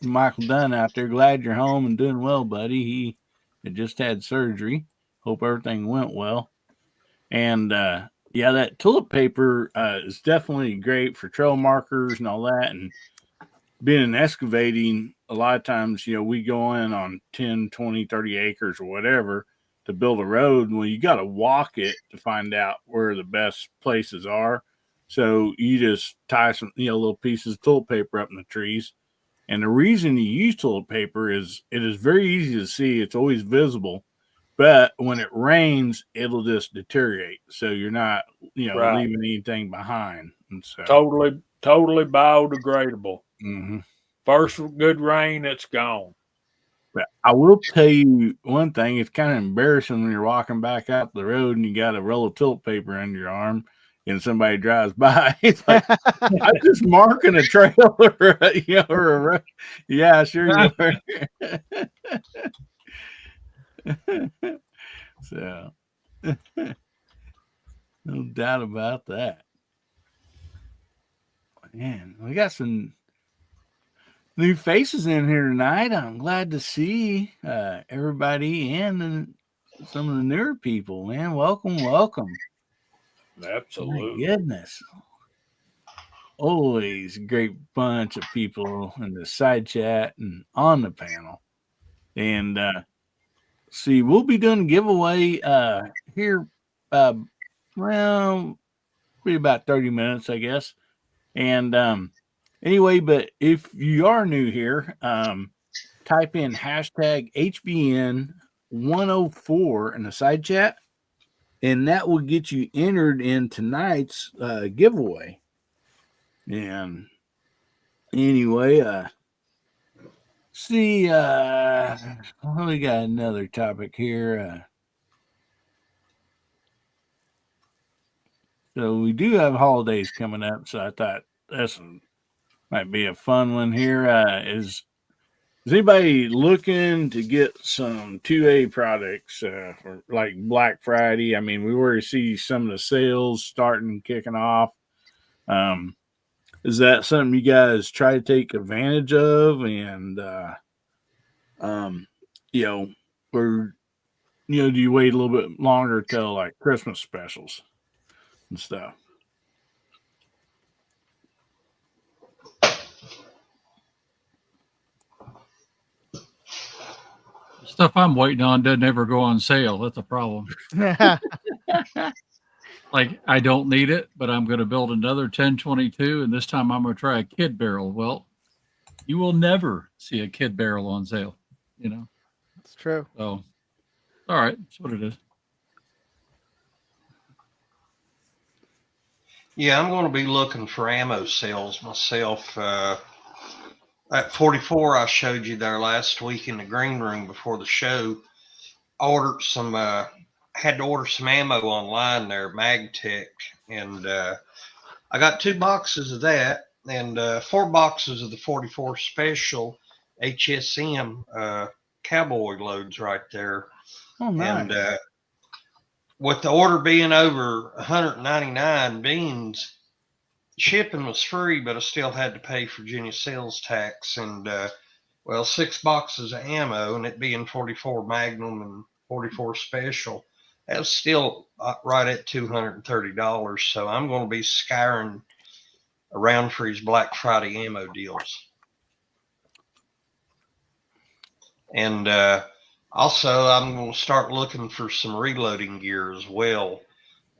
Michael Dunn out there, glad you're home and doing well, buddy. He had just had surgery. Hope everything went well. And yeah, that tulip paper is definitely great for trail markers and all that. And being in excavating, a lot of times, you know, we go in on 10, 20, 30 acres or whatever to build a road. Well, you got to walk it to find out where the best places are. So you just tie some, you know, little pieces of tulip paper up in the trees. And the reason you use tulip paper is it is very easy to see. It's always visible. But when it rains, it'll just deteriorate. So you're not, you know, Right. leaving anything behind. And so Totally biodegradable. First good rain, it's gone. But I will tell you one thing. It's kind of embarrassing when you're walking back out the road and you got a roll of tulip paper under your arm and somebody drives by. It's like, I'm just marking a trail or, you know, or a road. Yeah, sure you are. So, no doubt about that. Man, we got some new faces in here tonight. I'm glad to see everybody and some of the newer people, man. Welcome. Absolutely. My goodness. Always a great bunch of people in the side chat and on the panel. And see, we'll be doing a giveaway here, well, be about 30 minutes, I guess. And anyway, but if you are new here, type in hashtag HBN104 in the side chat, and that will get you entered in tonight's giveaway. And anyway, see, we got another topic here. So we do have holidays coming up, so I thought this might be a fun one here. Is anybody looking to get some 2A products for like Black Friday? I mean, we already see some of the sales starting, kicking off. Is that something you guys try to take advantage of? And, you know, or, you know, do you wait a little bit longer till like Christmas specials and stuff? Stuff I'm waiting on doesn't ever go on sale. That's a problem. Like, I don't need it, but I'm going to build another 1022, and this time I'm going to try a kid barrel. Well, you will never see a kid barrel on sale, you know? It's true. So, all right, that's what it is. Yeah, I'm going to be looking for ammo sales myself. That 44 I showed you there last week in the green room before the show, ordered some, had to order some ammo online there, MagTech, and I got 2 boxes of that and 4 boxes of the 44 Special HSM cowboy loads right there. Oh, nice. And with the order being over 199 beans, shipping was free, but I still had to pay Virginia sales tax. And well, 6 boxes of ammo, and it being 44 Magnum and 44 Special, that was still right at $230. So I'm going to be scouring around for his Black Friday ammo deals. And also, I'm going to start looking for some reloading gear as well.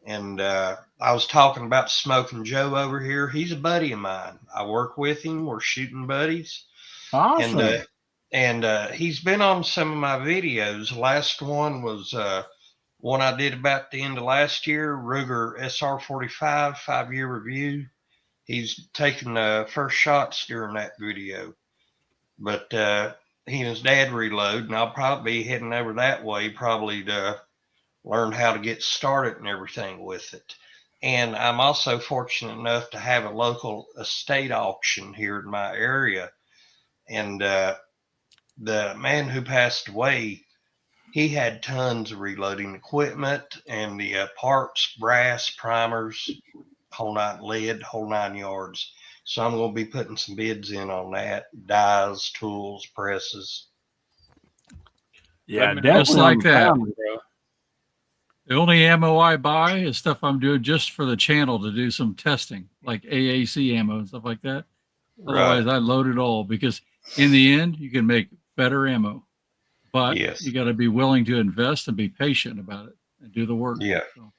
And I was talking about Smoking Joe over here. He's a buddy of mine. I work with him. We're shooting buddies. Awesome. And And he's been on some of my videos. Last one was one I did about the end of last year, Ruger SR45 5-year review. He's taking the first shots during that video. But he and his dad reload, and I'll probably be heading over that way probably to learn how to get started and everything with it. And I'm also fortunate enough to have a local estate auction here in my area. And the man who passed away, he had tons of reloading equipment and the parts, brass, primers, whole nine, lead, whole 9 yards. So I'm going to be putting some bids in on that, dies, tools, presses. Yeah, Let me know definitely Just like on the that. family. bro. The only ammo I buy is stuff I'm doing just for the channel to do some testing, like AAC ammo and stuff like that. Otherwise, I load it all because in the end, you can make better ammo, but Yes. you got to be willing to invest and be patient about it and do the work. Yeah. So,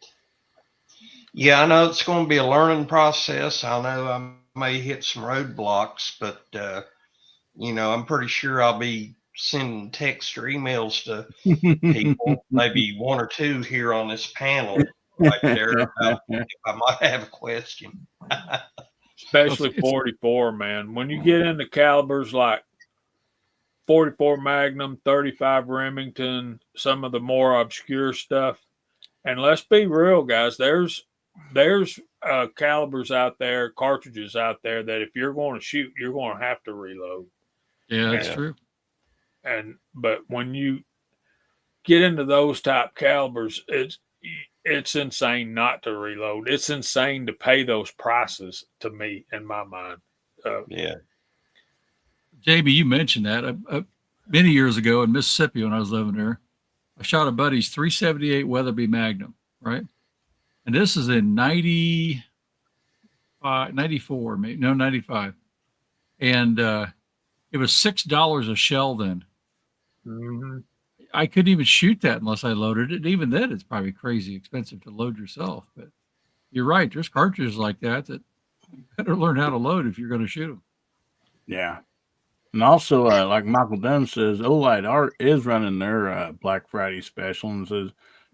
Yeah, I know it's going to be a learning process. I know I may hit some roadblocks, but I'm pretty sure I'll be sending text or emails to people, maybe one or two here on this panel right there about if I might have a question. Especially It's- 44, man. When you get into calibers like 44 Magnum, 35 Remington, some of the more obscure stuff, and let's be real, guys, there's calibers out there, cartridges out there that if you're going to shoot, you're going to have to reload. yeah, that's Yeah. true. But when you get into those type calibers, it's insane not to reload. It's insane to pay those prices, to me, in my mind. Yeah. JB, you mentioned that many years ago in Mississippi when I was living there. I shot a buddy's 378 Weatherby Magnum, right? And this is in 94, maybe, no, 95. And it was $6 a shell then. Mm-hmm. I couldn't even shoot that unless I loaded it. Even then, it's probably crazy expensive to load yourself. But you're right. There's cartridges like that you better learn how to load if you're going to shoot them. Yeah. And also, like Michael Dunn says, Olight Art is running their Black Friday special and says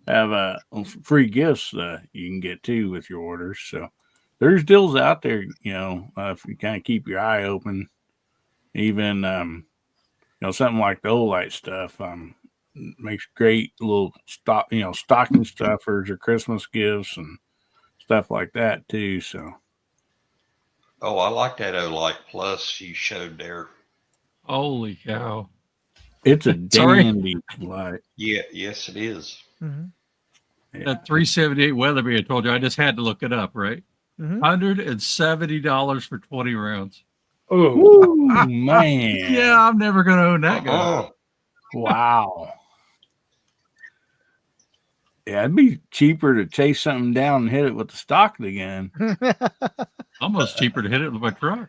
have free gifts you can get too with your orders. So there's deals out there, if you kind of keep your eye open. Even something like the Olight stuff makes great little stocking stuffers or Christmas gifts and stuff like that too. So Oh, I like that Olight Plus you showed there. Holy cow. it's a Sorry? dandy light. Yeah, yes, it is. Mm-hmm. Yeah. That 378 Weatherby, I told you, I just had to look it up, right? Mm-hmm. $170 for 20 rounds. Oh, Woo, man. Yeah, I'm never going to own that guy. Uh-huh. Wow. Yeah, it'd be cheaper to chase something down and hit it with the stock of the gun. Almost cheaper to hit it with my truck.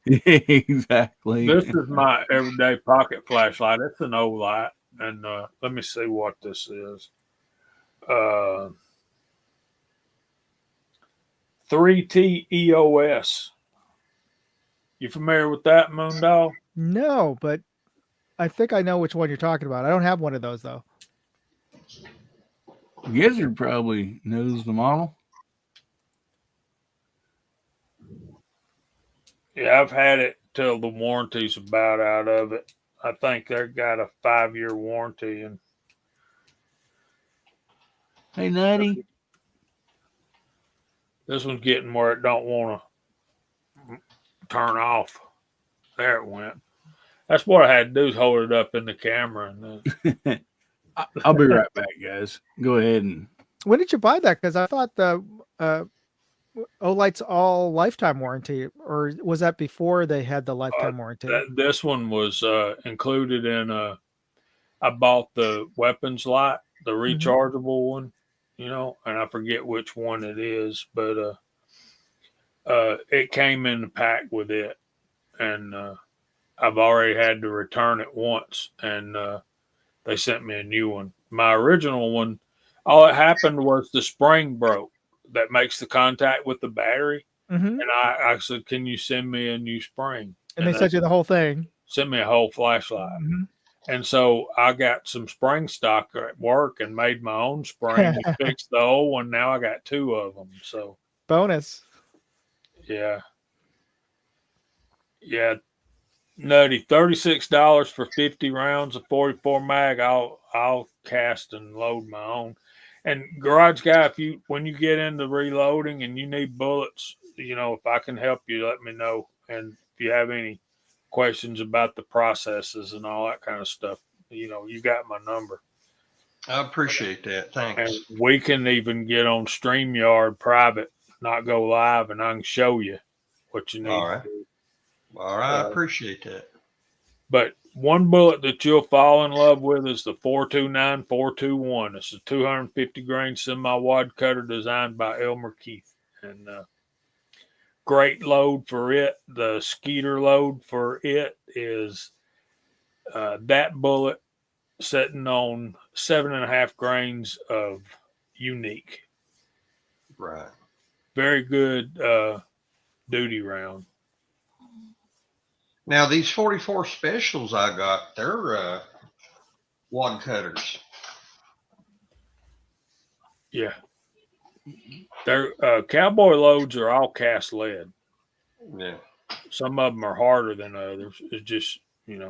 Exactly. this is my everyday pocket flashlight. It's an Olight, and let me see what this is. 3T EOS. You familiar with that, Moondog? No, but I think I know which one you're talking about. I don't have one of those though. Gizzard probably knows the model. Yeah, I've had it till the warranty's about out of it. I think they've got a 5-year warranty, and Hey, Nutty. this one's getting where it don't want to turn off. There it went. That's what I had to do, is hold it up in the camera. And I'll be right back, guys. Go ahead and. When did you buy that? Because I thought the Olight's all lifetime warranty, or was that before they had the lifetime warranty? this one was included in. I bought the weapons light, the rechargeable one, and I forget which one it is, but it came in the pack with it, and I've already had to return it once, and they sent me a new one. My original one, all that happened was the spring broke that makes the contact with the battery. Mm-hmm. And I said, can you send me a new spring? And they sent you the whole thing. sent me a whole flashlight. Mhm. And so I got some spring stock at work and made my own spring and fixed the old one. Now I got 2 of them. So Bonus. yeah, yeah, nutty. $36 for 50 rounds of 44 mag. I'll cast and load my own. And garage guy, when you get into reloading and you need bullets, if I can help you, let me know. And if you have any questions about the processes and all that kind of stuff, you got my number. I appreciate that. Thanks. And we can even get on StreamYard private, not go live, and I can show you what you need All right. to do. All right. I appreciate that. But one bullet that you'll fall in love with is the 429-421. It's a 250 grain semi-wad cutter designed by Elmer Keith. And great load for it. The Skeeter load for it is that bullet sitting on 7.5 grains of unique. Right. Very good duty round. Now these 44 specials I got, they're wad cutters. Yeah. Their cowboy loads are all cast lead. Yeah. Some of them are harder than others. It's just, Yeah.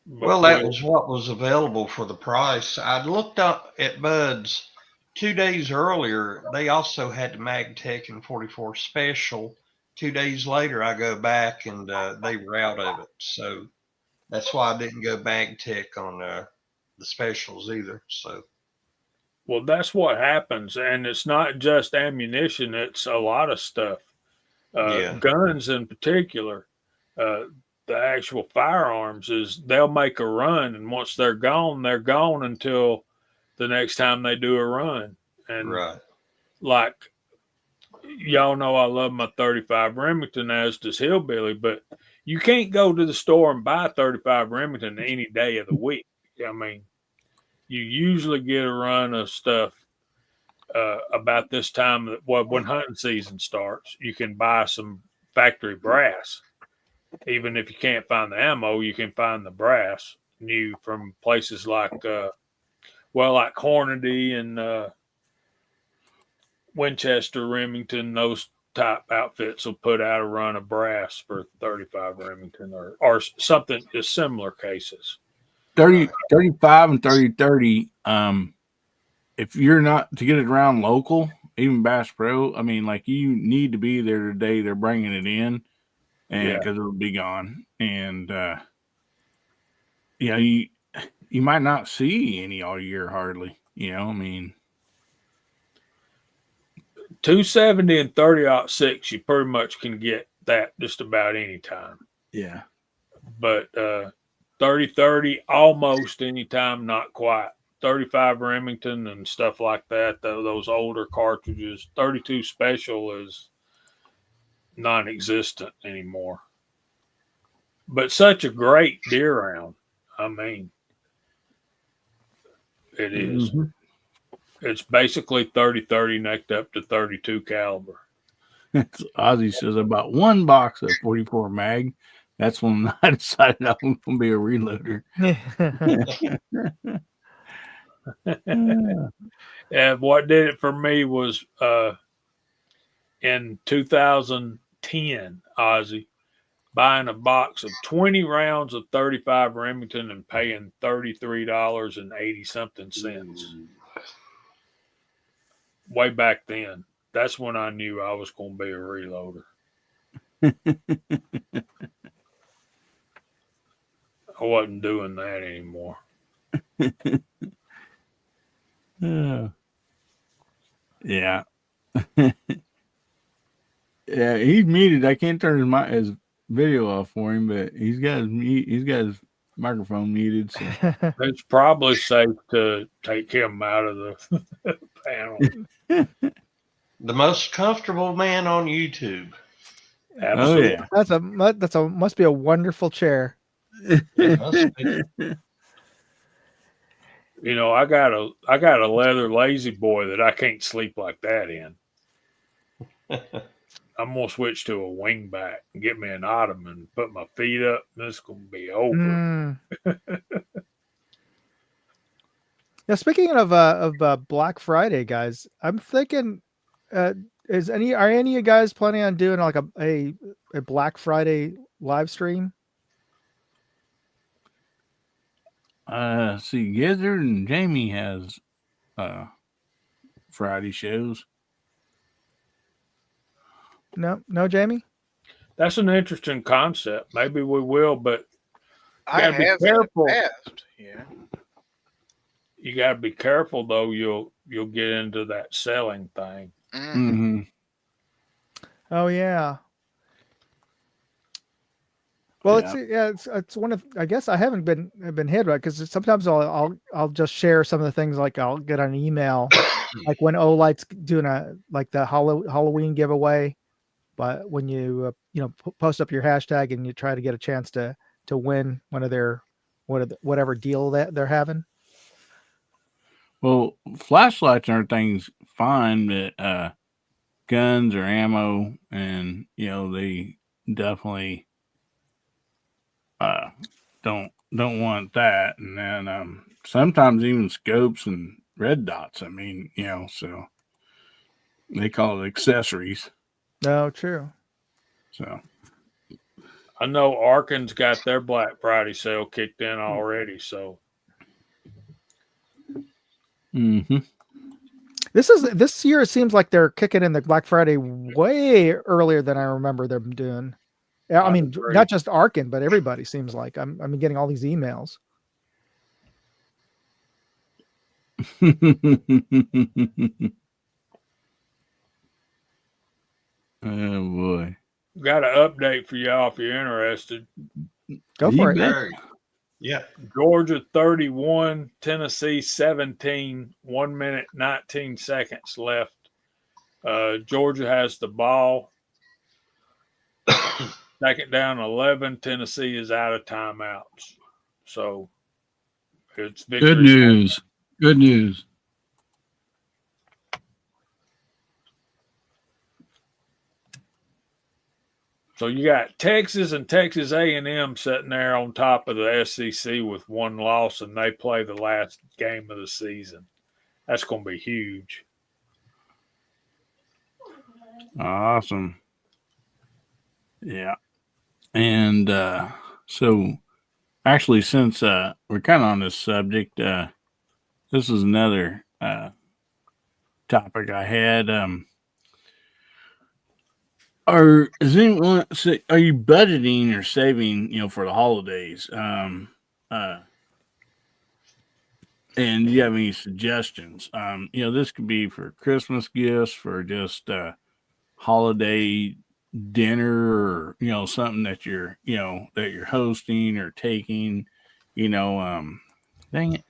But Well, that was what was available for the price. I'd looked up at Bud's 2 days earlier. They also had the MagTech and 44 special. 2 days later, I go back and they were out of it. So that's why I didn't go MagTech on the specials either. So. Well, that's what happens. And it's not just ammunition, it's a lot of stuff. Guns in particular. The actual firearms is they'll make a run, and once they're gone until the next time they do a run. And like y'all know, I love my 35 Remington, as does Hillbilly, but you can't go to the store and buy 35 Remington any day of the week. I mean, you usually get a run of stuff about this time when hunting season starts. You can buy some factory brass. Even if you can't find the ammo, you can find the brass new from places like Hornady and Winchester, Remington. Those type outfits will put out a run of brass for 35 Remington or something in similar cases. 35 and 30. If you're not to get it around local, even Bass Pro, I mean, like, you need to be there the day they're bringing it in. And because it'll be gone, and you might not see any all year hardly. I mean, 270 and 30-06, you pretty much can get that just about any time. Yeah, but 30-30 almost any time, not quite. 35 Remington and stuff like that, those older cartridges. 32 Special is non-existent anymore. But such a great deer round. I mean, it is. Mm-hmm. It's basically 30-30 necked up to 32 caliber. Ozzy says about one box of 44 mag. That's when I decided I was going to be a reloader. And what did it for me was in 2010, Ozzy, buying a box of 20 rounds of 35 Remington and paying $33.80 cents. Way back then. That's when I knew I was going to be a reloader. I wasn't doing that anymore. Yeah. Yeah, he's muted. I can't turn his video off for him, but he's got his microphone muted. So it's probably safe to take him out of the panel. The most comfortable man on YouTube. Absolutely. Oh, yeah. That's a must be a wonderful chair. It must be. I got a leather lazy boy that I can't sleep like that in. I'm gonna switch to a wingback and get me an ottoman, put my feet up. This is gonna be over. Mm. Yeah, speaking of Black Friday, guys, I'm thinking, are any of you guys planning on doing like a Black Friday live stream? See, Gizzard and Jamie has Friday shows. No, Jamie. That's an interesting concept. Maybe we will, but I gotta be have careful. in the past. Yeah. You got to be careful though. You'll get into that selling thing. Mm-hmm. Oh yeah. Well, Yeah. it's one of, I guess I haven't been hit right, because sometimes I'll just share some of the things, like I'll get an email like when Olight's doing the Halloween giveaway, but when you post up your hashtag and you try to get a chance to win one of their whatever deal that they're having. Well, flashlights and everything's fine, but guns or ammo, and they definitely don't want that. And then sometimes even scopes and red dots. I mean, so they call it accessories. Oh, true. So I know Arkin's got their Black Friday sale kicked in already. So mm-hmm. This year it seems like they're kicking in the Black Friday way earlier than I remember them doing. I mean, agree. not just Arkin, but everybody seems like I'm getting all these emails. Oh boy. got an update for y'all if you're interested. Go for it. Very- Yeah. Georgia 31, Tennessee 17, 1 minute, 19 seconds left. Georgia has the ball. Second down 11. Tennessee is out of timeouts. So it's victory. Good news. Good news. So you got Texas and Texas A&M sitting there on top of the SEC with one loss, and they play the last game of the season. That's going to be huge. Awesome. Yeah. And so actually, since we're kind of on this subject, this is another topic I had. Are you budgeting or saving, for the holidays? And do you have any suggestions? This could be for Christmas gifts, for just holiday dinner, or something that you're hosting or taking. Dang it.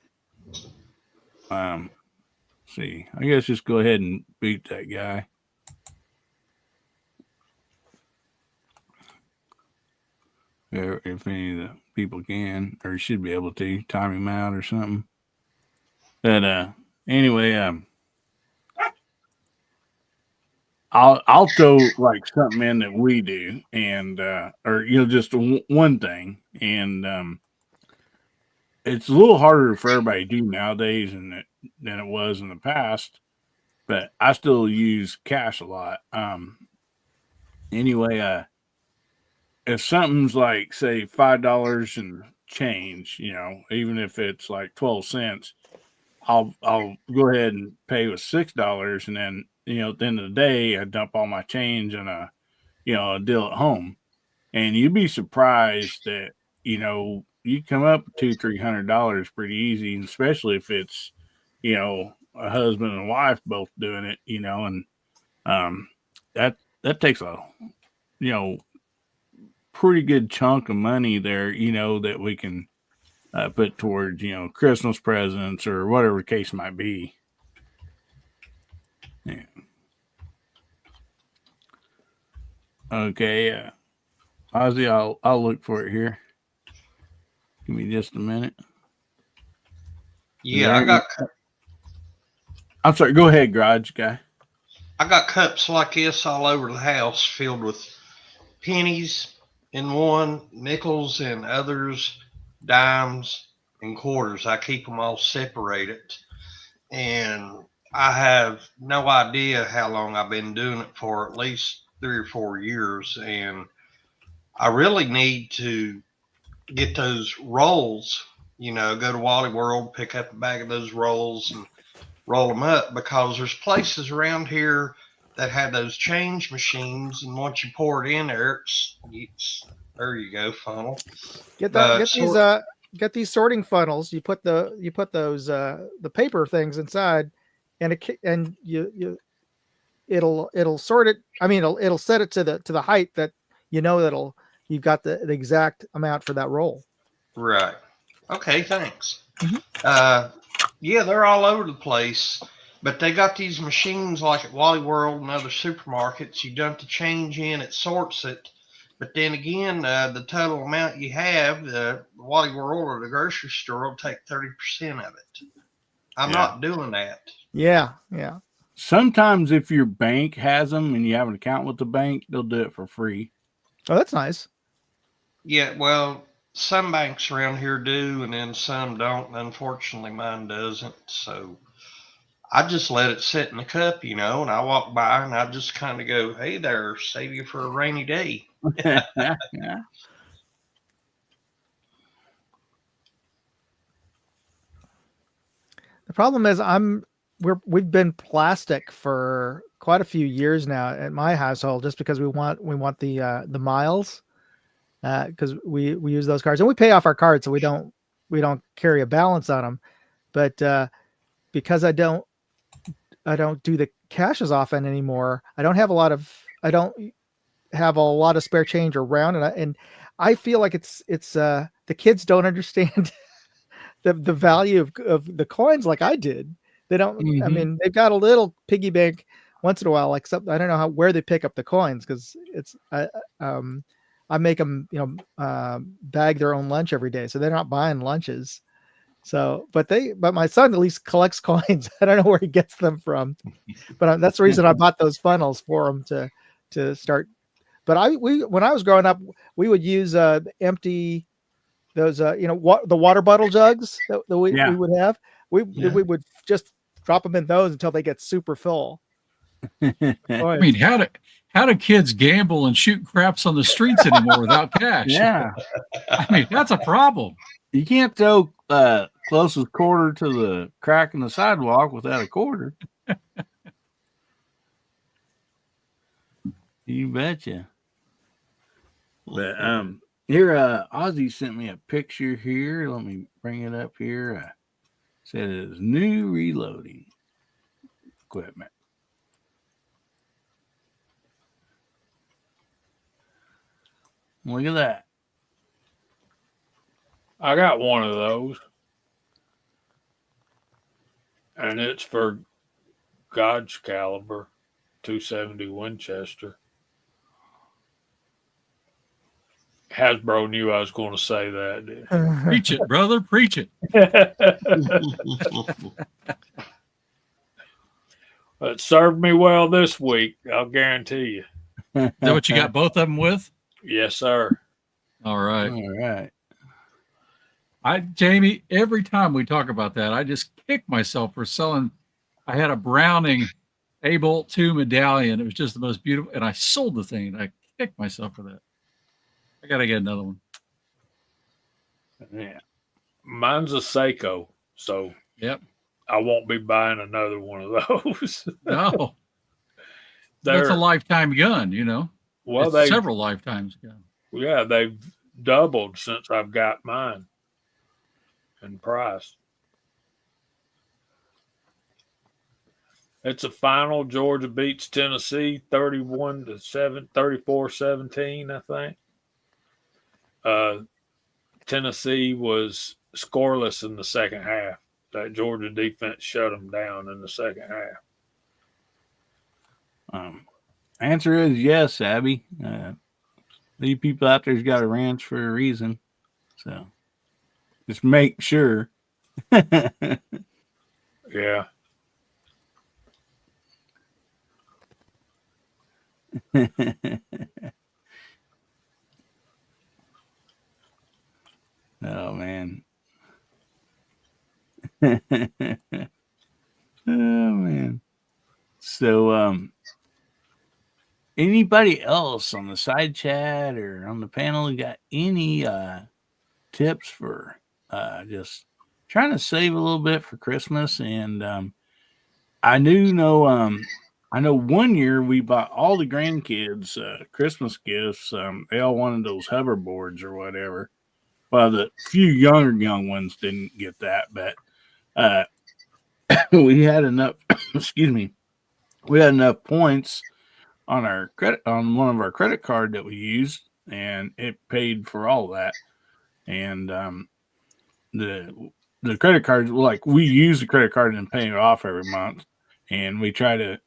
See, I guess just go ahead and beat that guy. If any of the people can, or should be able to time him out or something. But anyway, I'll throw like something in that we do, and or just one thing, and it's a little harder for everybody to do nowadays than it was in the past. But I still use cash a lot. Anyway, if something's like, say, $5 and change, even if it's like 12 cents, I'll go ahead and pay with $6, and then at the end of the day, I dump all my change in a deal at home, and you'd be surprised that you come up with $200-300 pretty easy, especially if it's a husband and wife both doing it, and that takes a pretty good chunk of money there, that we can put towards, Christmas presents or whatever the case might be. Yeah. Okay. Ozzy, I'll look for it here. Give me just a minute. Yeah, I'm sorry. Go ahead, garage guy. I got cups like this all over the house filled with pennies in one, nickels in others, dimes and quarters. I keep them all separated. And I have no idea how long I've been doing it for, at least 3 or 4 years. And I really need to get those rolls, go to Wally World, pick up a bag of those rolls and roll them up, because there's places around here that have those change machines, and once you pour it in there, there you go, funnel. Get these sorting funnels. You put those the paper things inside, and it'll sort it. I mean, it'll set it to the height that you've got the exact amount for that roll. Right. Okay, thanks. Mhm. Yeah, they're all over the place, but they got these machines like at Wally World and other supermarkets. You dump the change in, it sorts it. But then again, the total amount you have, the Wally World or the grocery store will take 30% of it. I'm not doing that. Yeah. Sometimes if your bank has them and you have an account with the bank, they'll do it for free. Oh, that's nice. Yeah, well, some banks around here do, and then some don't. Unfortunately, mine doesn't. So I just let it sit in the cup, and I walk by and I just kind of go, "Hey there, save you for a rainy day." Yeah. The problem is we've been plastic for quite a few years now at my household, just because we want the miles, because we use those cards and we pay off our cards, so we don't carry a balance on them. But because I don't do the cash as often anymore, I don't have a lot of spare change around, and I feel like it's the kids don't understand the value of the coins like I did. They don't. I mean, they've got a little piggy bank once in a while, like something. I don't know where they pick up the coins, because I make them bag their own lunch every day, so they're not buying lunches. So, but my son at least collects coins. I don't know where he gets them from, but that's the reason I bought those funnels for him to start. But when I was growing up, we would use empty those the water bottle jugs that we would have. We would just drop them in those until they get super full. I mean, how do kids gamble and shoot craps on the streets anymore without cash? Yeah. I mean, that's a problem. You can't throw closest quarter to the crack in the sidewalk without a quarter. You betcha. But here Ozzy sent me a picture here. Let me bring it up here. Said it is new reloading equipment. Look at that. I got one of those, and it's for God's caliber, 270 Winchester. Hasbro knew I was going to say that. Preach it, brother. Preach it. It served me well this week, I'll guarantee you. Is that what you got both of them with? Yes, sir. All right. All right. Jamie, every time we talk about that, I just kick myself for selling. I had a Browning A-Bolt 2 medallion. It was just the most beautiful. And I sold the thing, and I kicked myself for that. I got to get another one. Yeah. Mine's a Seiko, so yep. I won't be buying another one of those. No. That's a lifetime gun, Well, it's several lifetimes gun. Yeah, they've doubled since I've got mine in price. It's a final. Georgia beats Tennessee 34-17, I think. Tennessee was scoreless in the second half. That Georgia defense shut them down in the second half. Answer is yes, Abby. These people out there's got a ranch for a reason. So just make sure. Yeah. Oh man. Oh man. So anybody else on the side chat or on the panel got any tips for just trying to save a little bit for Christmas? And I know one year we bought all the grandkids Christmas gifts. They all wanted those hoverboards or whatever. Well, the few young ones didn't get that, but we had enough. Excuse me. We had enough points on our credit on one of our credit card that we used, and it paid for all that. And the credit cards, like we use the credit card and pay it off every month, and we try to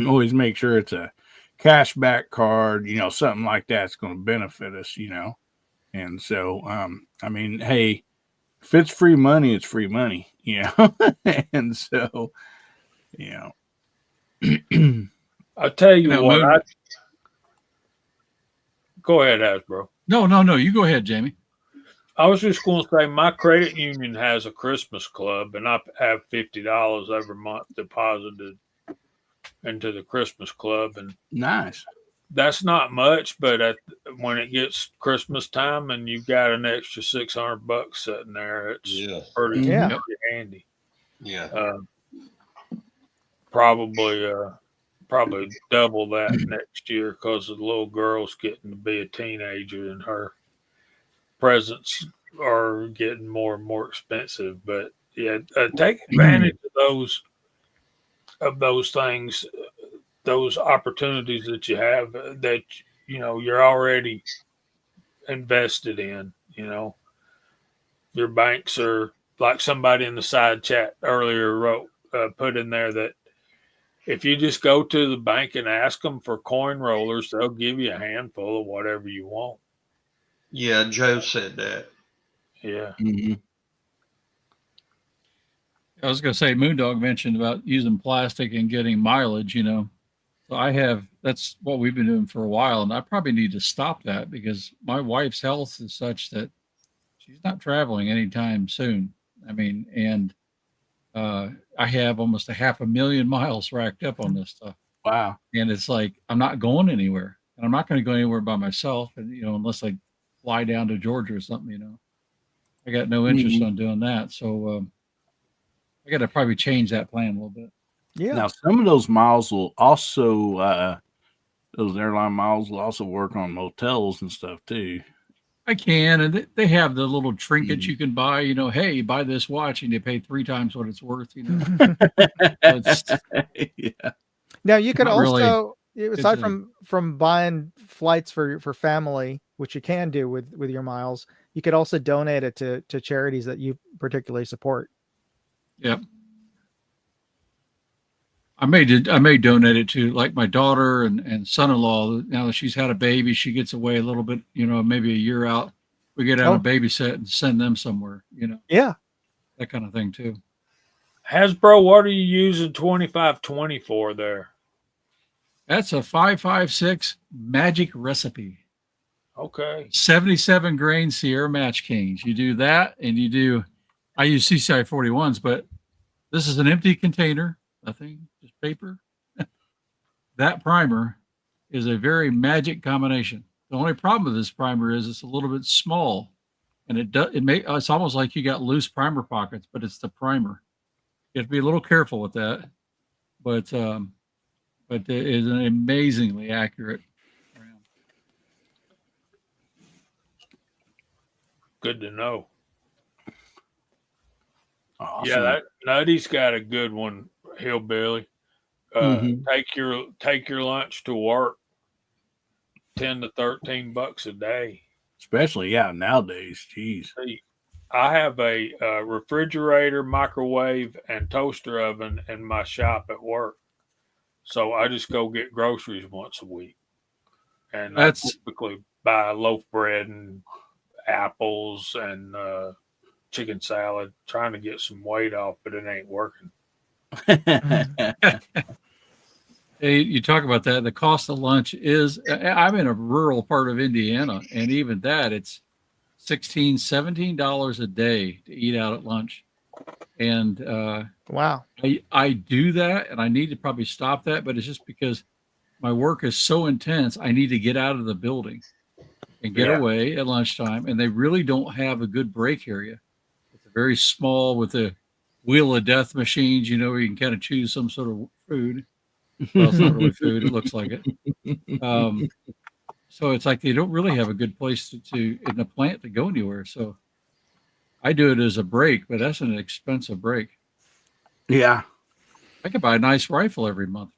always make sure it's a cashback card, something like that's going to benefit us, And so, I mean, hey, if it's free money, it's free money, And so, I'll tell you Now, what. Moon- Go ahead, Hasbro. No. You go ahead, Jamie. I was just going to say my credit union has a Christmas club, and I have $50 every month deposited into the Christmas club, and nice. that's not much. But when it gets Christmas time and you've got an extra $600 sitting there, it's pretty handy. Yeah. Probably double that next year because the little girl's getting to be a teenager and her presents are getting more and more expensive. But yeah, take advantage of those things, those opportunities that you have that you're already invested in. Your banks are, like somebody in the side chat earlier wrote, put in there that if you just go to the bank and ask them for coin rollers, they'll give you a handful of whatever you want. Yeah, Joe said that. Yeah. Mm-hmm. I was going to say, Moondog mentioned about using plastic and getting mileage, So that's what we've been doing for a while. And I probably need to stop that because my wife's health is such that she's not traveling anytime soon. I mean, and I have almost 500,000 miles racked up on this stuff. Wow. And it's like, I'm not going anywhere. And I'm not going to go anywhere by myself. And, unless I fly down to Georgia or something, I got no interest on doing that. So I got to probably change that plan a little bit. Yeah. Now, some of those miles will also, those airline miles will also work on motels and stuff too. I can, and they have the little trinkets you can buy. Hey, buy this watch, and you pay 3 times what it's worth. Yeah. Now you could Not also, really. aside from buying flights for family, which you can do with your miles, you could also donate it to charities that you particularly support. Yep. I may donate it to like my daughter and son-in-law. Now that she's had a baby, she gets away a little bit, maybe a year out. We get out a babysit and send them somewhere, Yeah. that kind of thing too. Hasbro, what are you using 2520 for there? That's a 556 magic recipe. Okay. 77 grain Sierra Match Kings. You do that, and I use CCI 41s, but this is an empty container, nothing, just paper. That primer is a very magic combination. The only problem with this primer is it's a little bit small, and it's almost like you got loose primer pockets, but it's the primer. You have to be a little careful with that, but it is an amazingly accurate round. Good to know. Awesome. Yeah, that Nutty's got a good one, Hillbilly. Take your lunch to work. $10 to $13 a day. Especially nowadays. Jeez. See, I have a refrigerator, microwave, and toaster oven in my shop at work. So I just go get groceries once a week. And I typically buy loaf bread and apples and chicken salad, trying to get some weight off, but it ain't working. Hey, you talk about that. The cost of lunch is, I'm in a rural part of Indiana, and even that, it's $16, $17 a day to eat out at lunch. And Wow. I do that, and I need to probably stop that, but it's just because my work is so intense. I need to get out of the building and get Yeah. away at lunchtime, and they really don't have a good break area. It's very small with the wheel of death machines, where you can kind of choose some sort of food. Well, it's not really food. It looks like it. So it's like they don't really have a good place to in the plant to go anywhere. So I do it as a break, but that's an expensive break. Yeah. I could buy a nice rifle every month.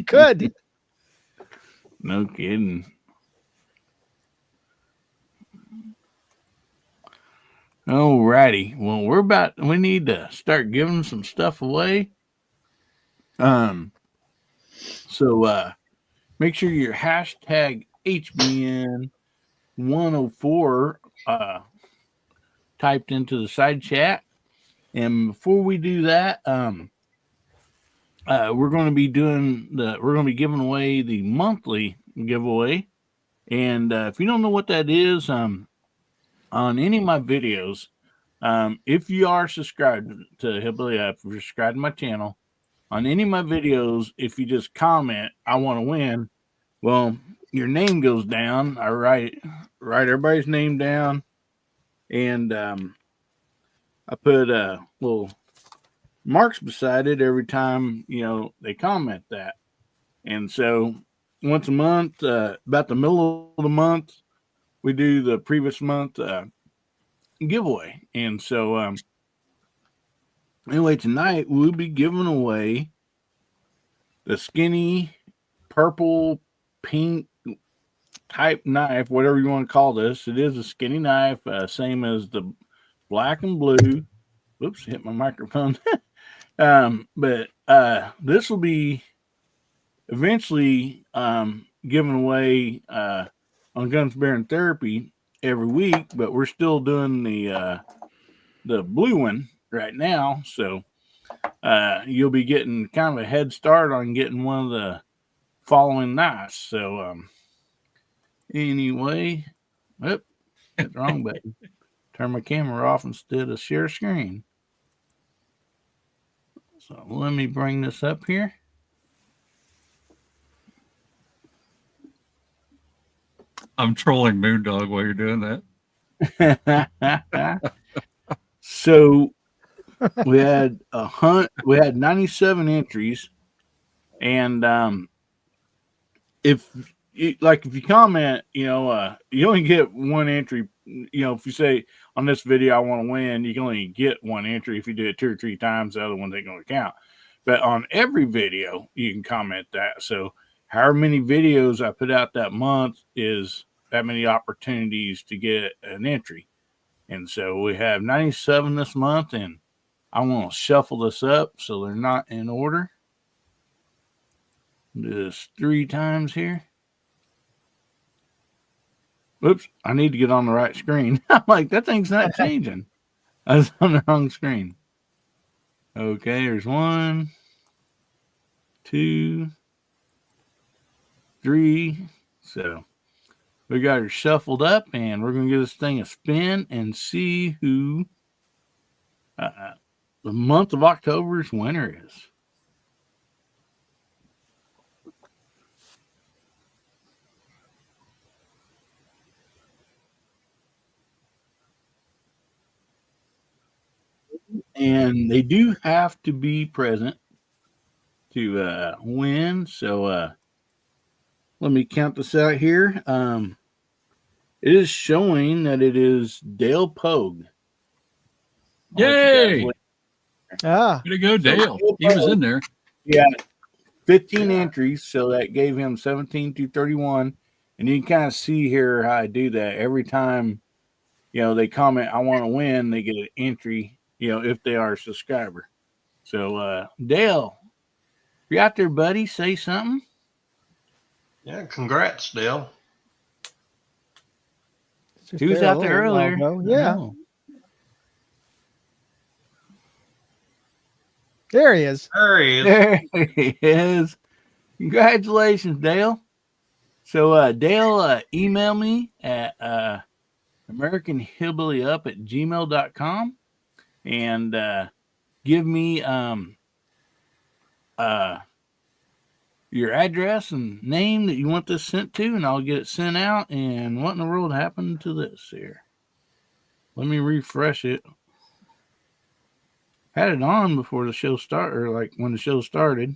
Good. No kidding. Alrighty. Well, we need to start giving some stuff away. So make sure your hashtag HBN104 typed into the side chat. And before we do that, we're going to be giving away the monthly giveaway. And if you don't know what that is, on any of my videos, if you are subscribed to Hillbilly Up, if you're subscribed to my channel, on any of my videos, if you just comment, I want to win, well, your name goes down. I write everybody's name down, and I put little marks beside it every time they comment that. And so once a month, about the middle of the month, we do the previous month giveaway. And so anyway, tonight we'll be giving away the skinny purple pink type knife, whatever you want to call this. It is a skinny knife, same as the black and blue. Oops, hit my microphone. But this will be eventually given away on Guns, Beer, and Therapy every week, but we're still doing the blue one right now. So you'll be getting kind of a head start on getting one of the following knives. So anyway, hit the wrong button. Turn my camera off instead of share screen. So let me bring this up here. I'm trolling Moondog while you're doing that. So we had we had 97 entries, and if you comment, you only get one entry. If you say on this video I want to win, you can only get one entry. If you do it 2 or 3 times, the other ones ain't going to count. But on every video, you can comment that. So however many videos I put out that month is that many opportunities to get an entry. And so we have 97 this month, and I want to shuffle this up so they're not in order. Do this 3 times here. Oops, I need to get on the right screen. I'm like, that thing's not changing. I was on the wrong screen. Okay, there's 1, 2, 3. So we got her shuffled up, and we're going to give this thing a spin and see who the month of October's winner is. And they do have to be present to win. So let me count this out here. It is showing that it is Dale Pogue. Yay! Way to go, Dale. He was in there. Yeah, 15 entries, so that gave him 17 to 31. And you can kind of see here how I do that. Every time, they comment, I want to win, they get an entry, if they are a subscriber. So, Dale, if you're out there, buddy, say something. Yeah, congrats, Dale. He was out there earlier. Yeah. There he is. There he is. There he is. Congratulations, Dale. So, Dale, email me at AmericanHillbillyUp@gmail.com and give me your address and name that you want this sent to, and I'll get it sent out. And what in the world happened to this here? Let me refresh it. Had it on before the show started, or like when the show started.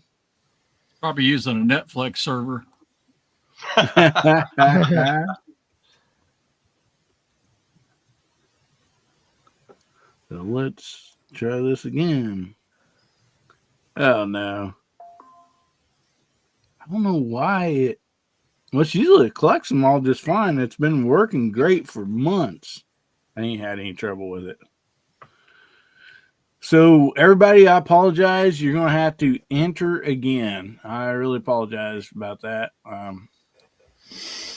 Probably using a Netflix server. So let's try this again. Oh no. I don't know why it. Well, usually it collects them all just fine. It's been working great for months. I ain't had any trouble with it. So, everybody, I apologize. You're going to have to enter again. I really apologize about that.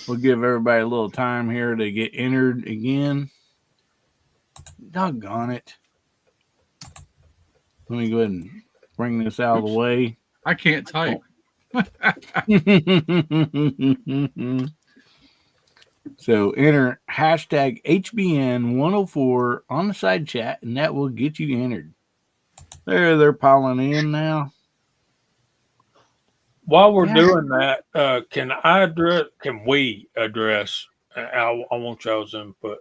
We'll give everybody a little time here to get entered again. Doggone it. Let me go ahead and bring this out of the way. I can't type. So enter hashtag HBN104 on the side chat, and that will get you entered. There, they're piling in now. While we're doing that, can we address? I want y'all's input.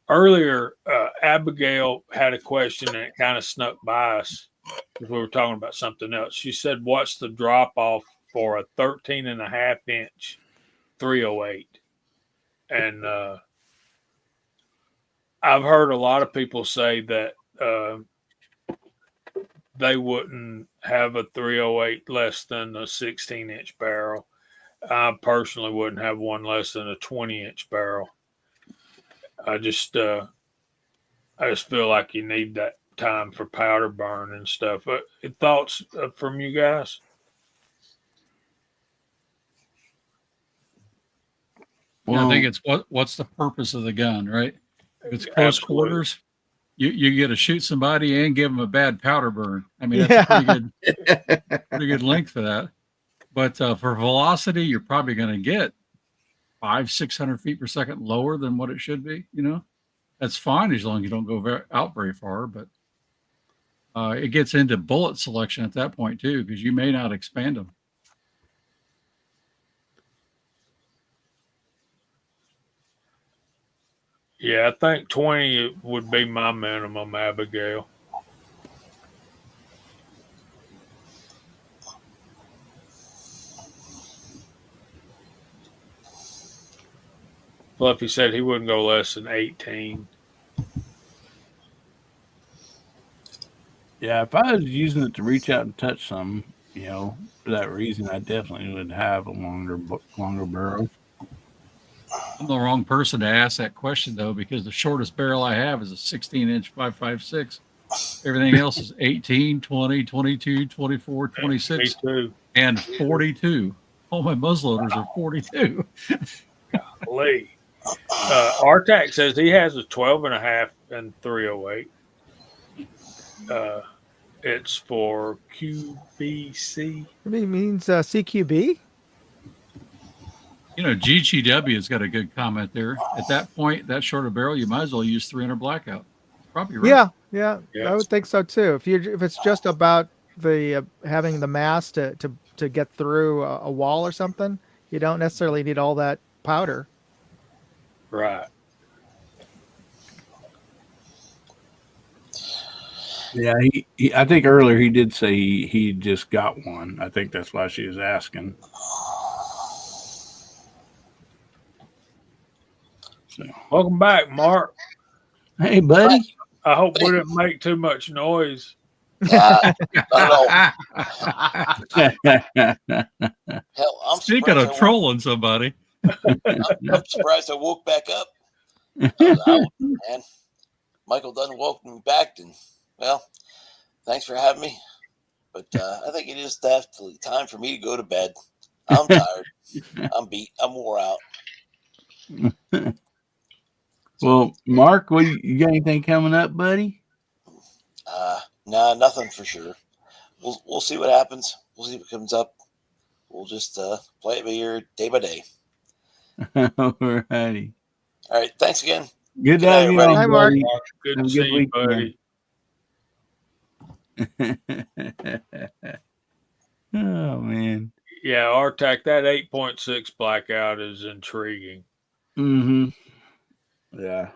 Earlier, Abigail had a question and it kind of snuck by us because we were talking about something else. She said, "What's the drop off for a 13.5-inch 308?" And I've heard a lot of people say that they wouldn't have a 308 less than a 16-inch barrel. I personally wouldn't have one less than a 20-inch barrel. I just feel like you need that time for powder burn and stuff. Thoughts from you guys? Well, I think it's what's the purpose of the gun, right? If it's close quarters, you get to shoot somebody and give them a bad powder burn. I mean, that's a pretty good length for that. But for velocity, you're probably going to get 500-600 feet per second lower than what it should be. You know, that's fine as long as you don't go out very far. But it gets into bullet selection at that point too, because you may not expand them. Yeah, I think 20 would be my minimum, Abigail. Fluffy said he wouldn't go less than 18. Yeah, if I was using it to reach out and touch something, you know, for that reason, I definitely would have a longer barrel. I'm the wrong person to ask that question, though, because the shortest barrel I have is a 16-inch 5.56. Everything else is 18, 20, 22, 24, 26, and 42. All my muzzleloaders are 42. Golly. Artac says he has a 12.5 and 308. It's for QBC. It means CQB. You know, GGW has got a good comment there. At that point, that shorter barrel, you might as well use 300 blackout. Probably right. Yeah, I would think so too. If it's just about the having the mass to get through a wall or something, you don't necessarily need all that powder. Right. Yeah, he I think earlier he did say he just got one. I think that's why she was asking. So, welcome back, Mark. Hey, buddy. I hope we didn't make too much noise. Hell, Speaking of trolling somebody, I'm surprised I woke back up. I was out, man. Michael done woke me back, and well, thanks for having me. But I think it is definitely time for me to go to bed. I'm tired. I'm beat. I'm wore out. Well, Mark, you got anything coming up, buddy? Nah, nothing for sure. we'll see what happens. We'll see what comes up. We'll just play it by ear, day by day. All righty. All right. Thanks again. Good to night, have you everybody. on, Hi, Mark. buddy. Good Have to a see good you, weekend. buddy. Oh, man. Yeah, RTAC, that 8.6 blackout is intriguing. Mm-hmm. Yeah.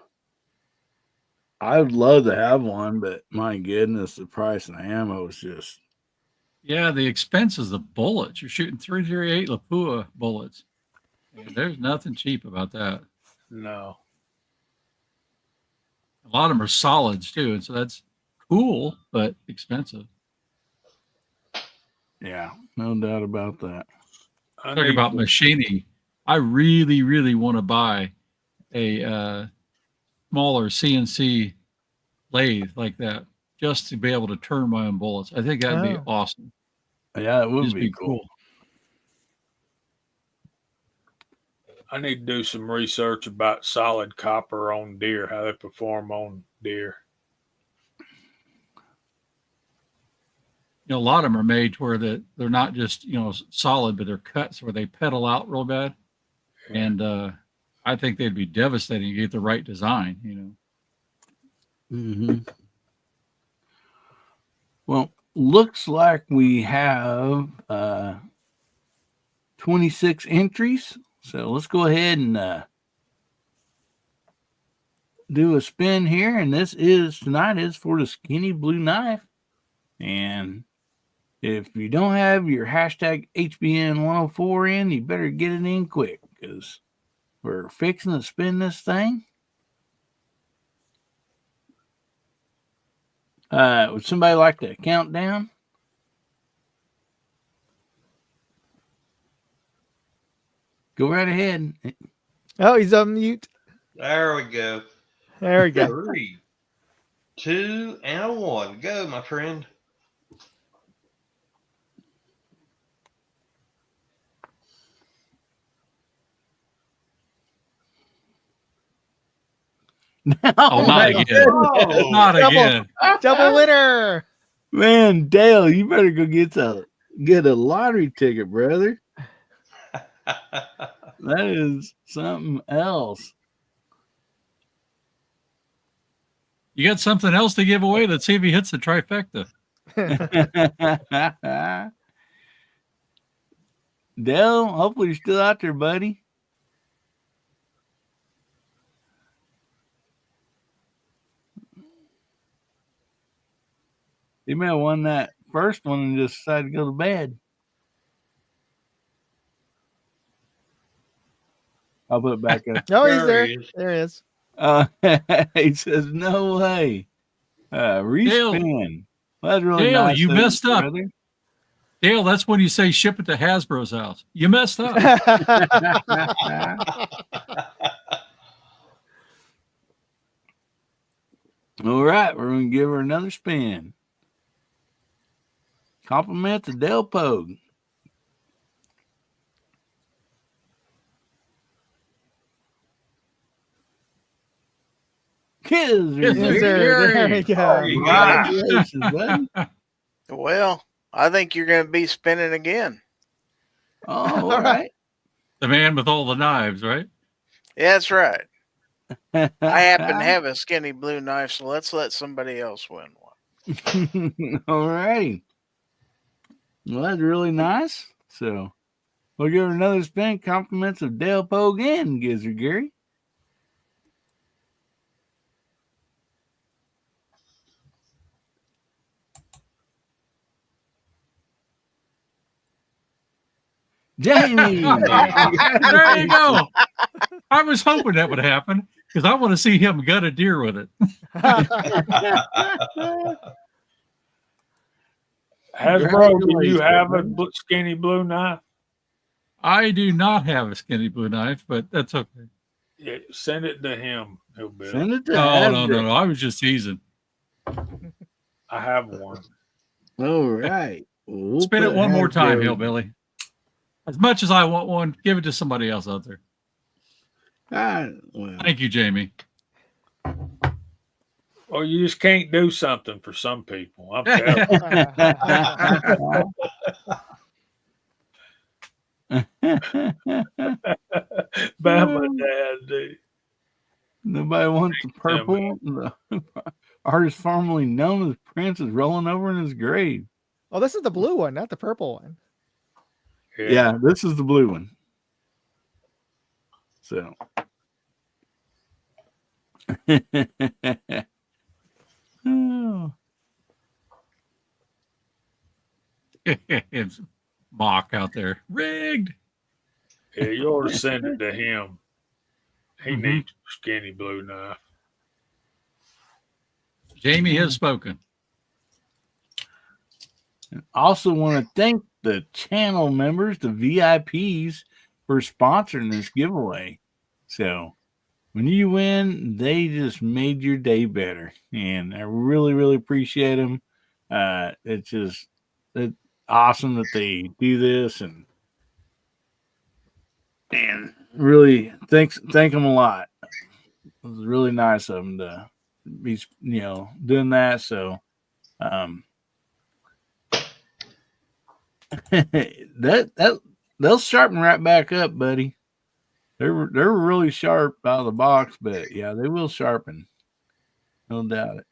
I would love to have one, but my goodness, the price of ammo is just... Yeah, the expense is the bullets. You're shooting 338 Lapua bullets. And there's nothing cheap about that. No. A lot of them are solids too, and so that's cool, but expensive. Yeah, no doubt about that. Talk about machining. I really, really want to buy a smaller CNC lathe like that just to be able to turn my own bullets. I think that'd be awesome. Yeah, it would Just be cool. I need to do some research about solid copper on deer, how they perform on deer. A lot of them are made to where they're not just, solid, but they're cuts where they pedal out real bad. And I think they'd be devastating to get the right design, Mm-hmm. Well, looks like we have 26 entries. So let's go ahead and do a spin here. And tonight is for the skinny blue knife. And if you don't have your hashtag HBN104 in, you better get it in quick because we're fixing to spin this thing. Would somebody like to count down? Go right ahead. Oh, he's on mute. There we go. There we go. 3, 2, and 1. Go, my friend. Oh, not again. Oh, Not again. Double winner. Man, Dale, you better go get a lottery ticket, brother. That is something else. You got something else to give away? Let's see if he hits the trifecta. Dale, hopefully you're still out there, buddy. He may have won that first one and just decided to go to bed. I'll put it back up. No, he's there. He is. There he is. He says, no way. Respin. Well, that's really Dale, nice. you of messed up. brother. Dale, that's when you say ship it to Hasbro's house. You messed up. All right, we're going to give her another spin. Compliment to Del Pogue. There we go. Congratulations, buddy. Well, I think you're going to be spinning again. Oh, all right. The man with all the knives, right? Yeah, that's right. I happen to have a skinny blue knife, so let's let somebody else win one. All righty. Well, that's really nice. So we'll give her another spin. Compliments of Dale Pogue and Gizzard Gary. Jamie. There you go. I was hoping that would happen because I want to see him gut a deer with it. Hasbro, do you have a skinny blue knife? I do not have a skinny blue knife, but that's okay. Yeah, send it to him. Hillbilly. Send it to No. I was just teasing. I have one. All right. We'll Spin it put one more time, Hasbro- Hillbilly. As much as I want one, give it to somebody else out there. Well, Thank you, Jamie. Or you just can't do something for some people. I'm telling you. Bama dad, dude. Nobody wants the purple. The artist formerly known as Prince is rolling over in his grave. Oh, this is the blue one, not the purple one. Yeah, this is the blue one. So. Oh. It's mock out there. Rigged. Yeah, you ought to send it to him. He needs a skinny blue knife. Jamie has spoken. Also want to thank the channel members, the VIPs, for sponsoring this giveaway. So when you win, they just made your day better. And I really, really appreciate them. It's awesome that they do this, and really thank them a lot. It was really nice of them to be, doing that. So, that they'll sharpen right back up, buddy. They're really sharp out of the box, but yeah, they will sharpen. No doubt it.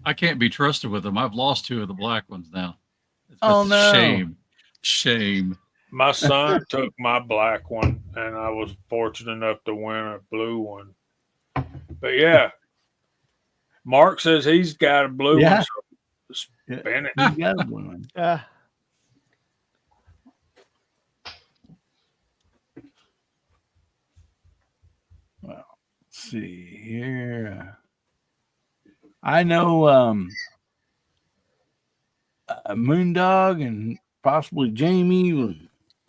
I can't be trusted with them. I've lost 2 of the black ones now. Oh no! Shame. My son took my black one, and I was fortunate enough to win a blue one. But yeah, Mark says he's got a blue one. So spin it. He got a blue one. Well, let's see here. I know Moondog and possibly Jamie,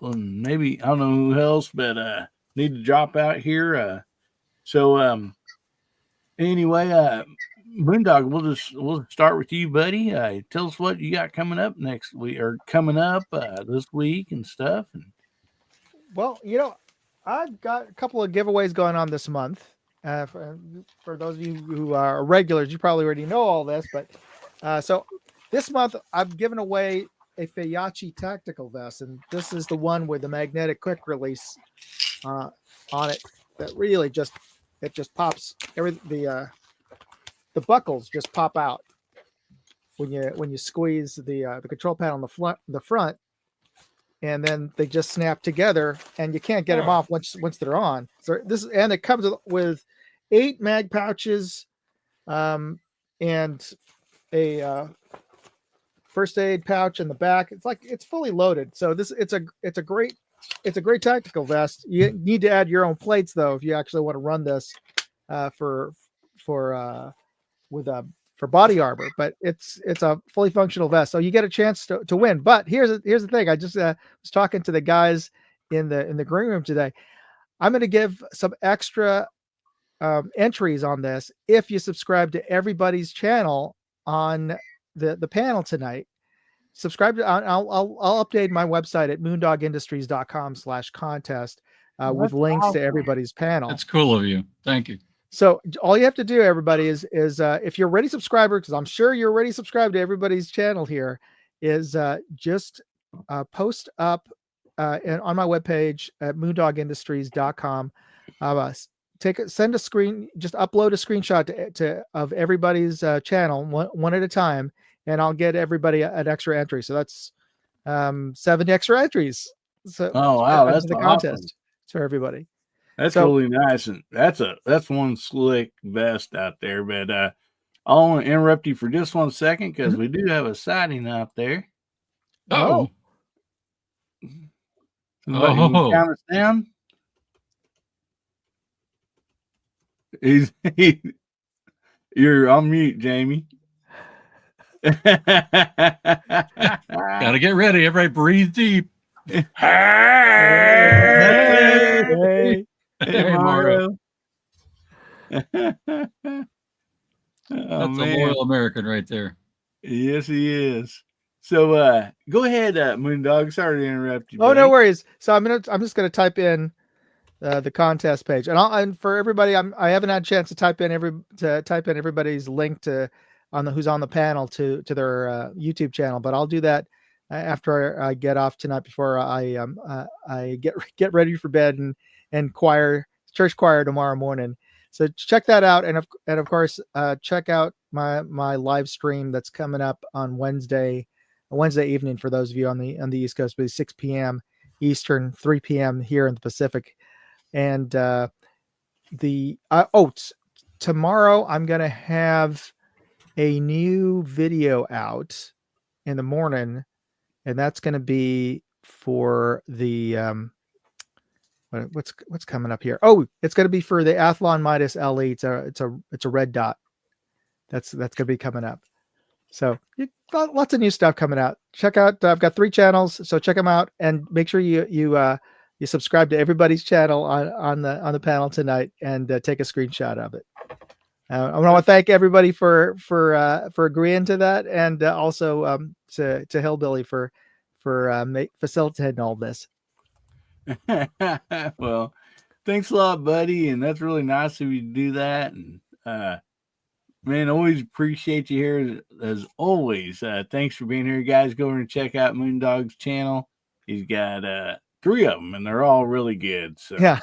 and maybe I don't know who else, but need to drop out here. So anyway, Moondog, we'll start with you, buddy. Tell us what you got coming up next week, or coming up this week and stuff. And well, I've got a couple of giveaways going on this month. For those of you who are regulars, you probably already know all this, but so this month I've given away a Fayachi tactical vest, and this is the one with the magnetic quick release on it that really just pops. The buckles just pop out when you squeeze the control pad on the front, and then they just snap together, and you can't get them off once they're on. So it comes with 8 mag pouches, and a first aid pouch in the back. It's fully loaded. So it's a great tactical vest. You need to add your own plates though if you actually want to run this for body armor. But it's a fully functional vest, so you get a chance to win. But here's the thing. I just was talking to the guys in the green room today. I'm going to give some extra entries on this if you subscribe to everybody's channel on the panel tonight. Subscribe to I'll update my website at moondogindustries.com/contest with links to everybody's panel. That's cool of you. Thank you. So all you have to do, everybody, is if you're already subscriber, because I'm sure you're already subscribed to everybody's channel here, is just post up on my webpage at moondogindustries.com. Send a screen, just upload a screenshot of everybody's channel one at a time, and I'll get everybody an extra entry. So that's 7 extra entries. So that's the contest for everybody. That's really nice, and that's one slick vest out there. But I want to interrupt you for just 1 second because we do have a sighting out there. Oh, somebody can count us down. You're on mute, Jamie. Gotta get ready. Everybody breathe deep. Hey, Mario. That's a loyal American right there. Yes, he is. So go ahead, Moondog. Sorry to interrupt you. Oh, buddy. No worries. So I'm just gonna type in the contest page. And for everybody, I haven't had a chance to type in everybody's link to who's on the panel to their YouTube channel, but I'll do that after I get off tonight before I get ready for bed and church choir tomorrow morning. So check that out, and of course check out my live stream that's coming up on Wednesday evening for those of you on the East Coast, but 6 p.m. Eastern, 3 p.m. here in the Pacific. And tomorrow I'm gonna have a new video out in the morning, and that's gonna be for the what's coming up here. Oh, it's gonna be for the Athlon Midas LE. It's a red dot. That's gonna be coming up. So lots of new stuff coming out. Check out. I've got 3 channels, so check them out, and make sure you subscribe to everybody's channel on the panel tonight, and take a screenshot of it. I want to thank everybody for agreeing to that, and also to Hillbilly for facilitating all this. Well, thanks a lot, buddy, and that's really nice of you to do that. And man, always appreciate you here as always. Thanks for being here, guys. Go over and check out Moondog's channel. He's got 3 of them, and they're all really good. So yeah.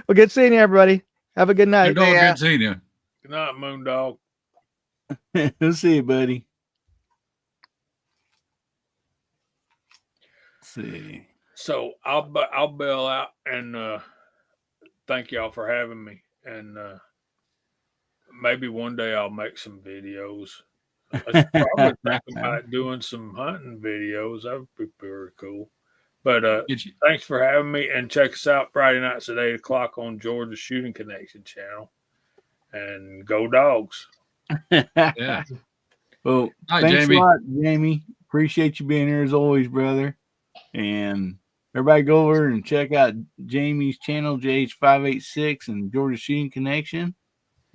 Well, good seeing you, everybody. Have a good night. Good seeing you. Good night, Moondog. We'll see you, buddy. Let's see. So I'll bail out, and thank y'all for having me. And maybe one day I'll make some videos. I should probably think about doing some hunting videos. That would be very cool. But thanks for having me, and check us out Friday nights at 8 o'clock on Georgia Shooting Connection channel. And go dogs. Yeah. Well, Hi, thanks Jamie. a lot, Jamie. Appreciate you being here as always, brother. And everybody go over and check out Jamie's channel, JH586 and Georgia Shooting Connection.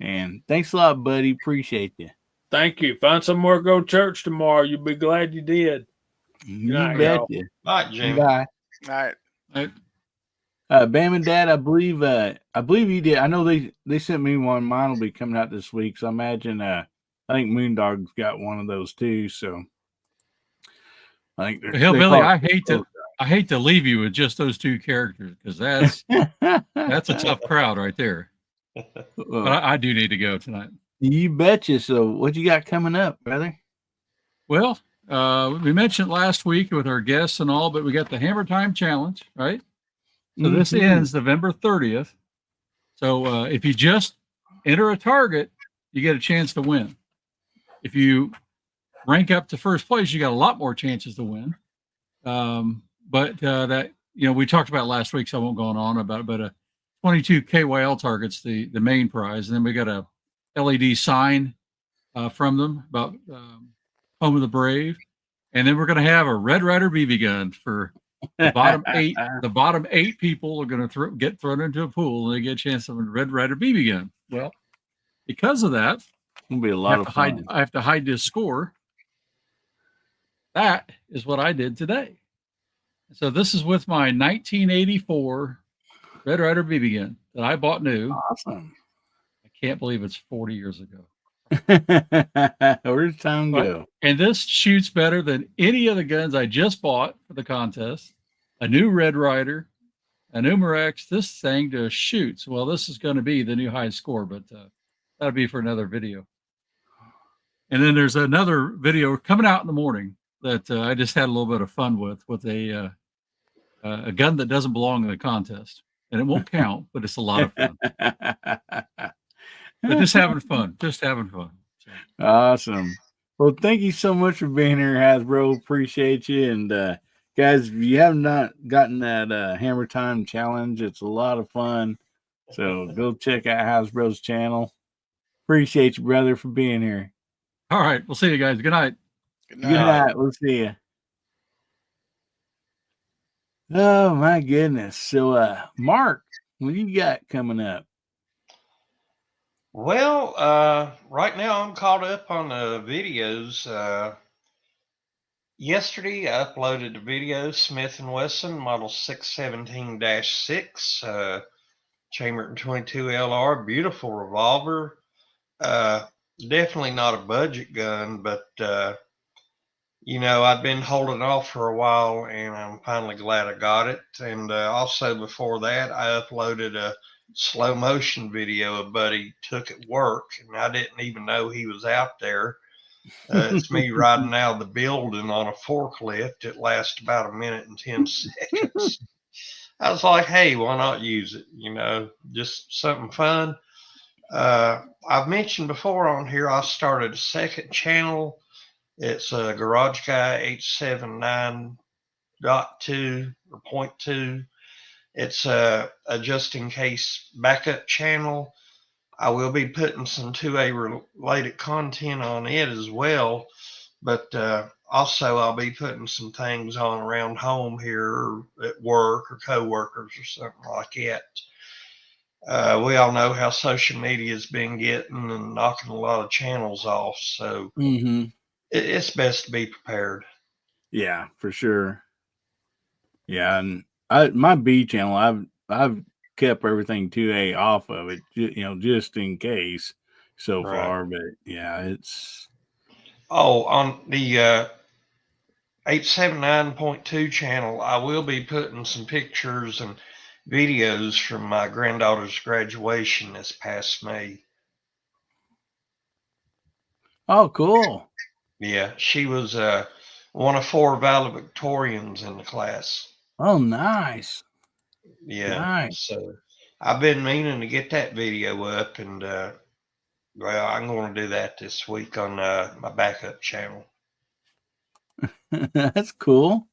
And thanks a lot, buddy. Appreciate you. Thank you. Find somewhere to go to church tomorrow. You'll be glad you did. You night, betcha. y'all. Bye, Jimmy. Bye. All right. Bam and Dad, I believe you did. I know they sent me one. Mine will be coming out this week, so I imagine I think Moondog's got one of those too. So I think Hillbilly, I hate to leave you with just those 2 characters, because that's a tough crowd right there. But I do need to go tonight. You betcha. So what you got coming up, brother? Well, we mentioned last week with our guests and all, but we got the Hammer Time Challenge, right? So this ends November 30th. So if you just enter a target, you get a chance to win. If you rank up to first place, you got a lot more chances to win. But that, we talked about last week, so I won't go on about it, but 22 KYL targets, the main prize. And then we got a LED sign from them about Home of the Brave. And then we're going to have a Red Ryder BB gun for the bottom 8. The bottom 8 people are going to get thrown into a pool, and they get a chance of a Red Ryder BB gun. Well, because of that, it'll be a lot of fun. I have to hide this score. That is what I did today. So this is with my 1984 Red Ryder BB gun that I bought new. Awesome. I can't believe it's 40 years ago. Where's time go? And this shoots better than any of the guns I just bought for the contest. A new Red Ryder, a Numerex. This thing just shoots. Well, this is going to be the new high score, but that'll be for another video. And then there's another video coming out in the morning that I just had a little bit of fun with a gun that doesn't belong in the contest, and it won't count, but it's a lot of fun. But just having fun. So. Awesome. Well, thank you so much for being here, Hasbro. Appreciate you. And guys, if you have not gotten that Hammer Time Challenge, it's a lot of fun. So go check out Hasbro's channel. Appreciate you, brother, for being here. All right. We'll see you guys. Good night. Good Good night. We'll see you. Oh, my goodness. So, Mark, what do you got coming up? Well, right now I'm caught up on the videos. Yesterday, I uploaded a video, Smith & Wesson Model 617-6, Chamberton 22 LR, beautiful revolver. Definitely not a budget gun, but, I've been holding off for a while, and I'm finally glad I got it. And also before that, I uploaded a slow motion video a buddy took at work, and I didn't even know he was out there. It's me riding out of the building on a forklift. It lasts about a minute and 10 seconds. I was like, hey, why not use it? Just something fun. I've mentioned before on here, I started a second channel. It's a Garage Guy 879.2 or 0.2. It's a just in case backup channel. I will be putting some 2A related content on it as well, but also I'll be putting some things on around home here or at work or co-workers or something like that. We all know how social media has been getting and knocking a lot of channels off, so it's best to be prepared. Yeah, for sure. Yeah, and my B channel, I've kept everything 2A off of it, just in case so far. But yeah, it's on the 879.2 channel, I will be putting some pictures and videos from my granddaughter's graduation this past May. Oh, cool. Yeah, she was one of 4 valedictorians in the class. Oh, nice. Yeah, nice. So I've been meaning to get that video up, and I'm going to do that this week on my backup channel. That's cool.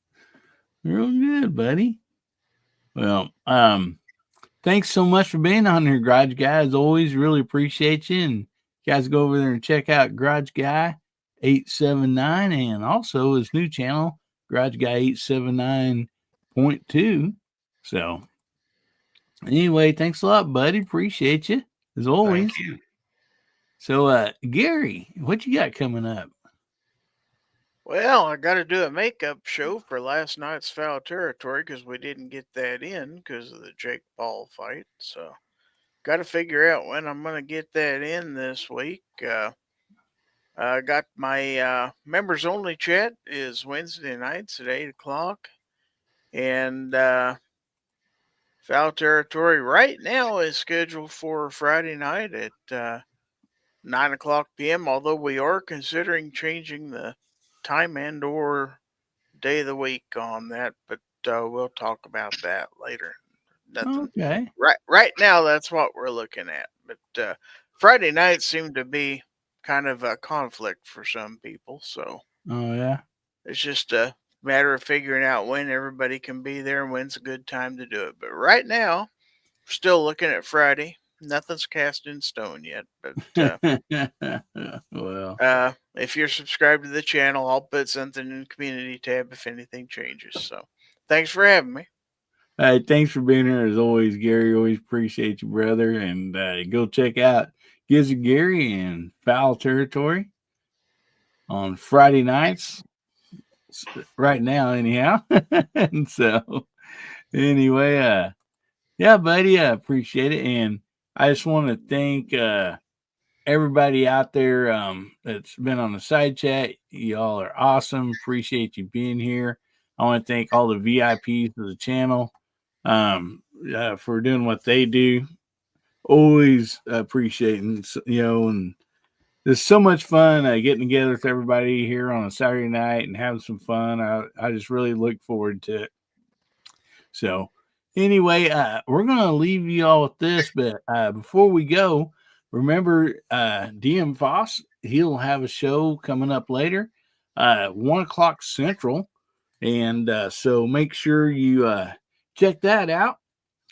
Real good, buddy. Well, thanks so much for being on here, Garage Guy. As always, really appreciate you. And you guys go over there and check out Garage Guy 879 and also his new channel, Garage Guy 879.2. So anyway, thanks a lot, buddy. Appreciate you as always. Thank you. So Gary, what you got coming up? Well, I got to do a makeup show for last night's Foul Territory because we didn't get that in because of the Jake Paul fight. So, got to figure out when I'm going to get that in this week. I got my members only chat is Wednesday nights at 8 o'clock. And Foul Territory right now is scheduled for Friday night at 9 o'clock p.m., although we are considering changing the time and or day of the week on that, but we'll talk about that later. Nothing. Okay. Right now, that's what we're looking at. But Friday nights seem to be kind of a conflict for some people, so Oh yeah, it's just a matter of figuring out when everybody can be there and when's a good time to do it. But right now, we're still looking at Friday. Nothing's cast in stone yet, but well, if you're subscribed to the channel, I'll put something in the community tab if anything changes. So thanks for having me. Hey, thanks for being here as always, Gary. Always appreciate you, brother. And go check out Gives Gary and Foul Territory on Friday nights right now anyhow. And so anyway, yeah, buddy, I appreciate it. And I just want to thank everybody out there that's been on the side chat. Y'all are awesome. Appreciate you being here. I want to thank all the VIPs of the channel for doing what they do. Always appreciating, and there's so much fun getting together with everybody here on a Saturday night and having some fun. I just really look forward to it. So anyway, we're going to leave you all with this, but before we go, remember DM Foss, he'll have a show coming up later, 1 o'clock Central. And so make sure you check that out.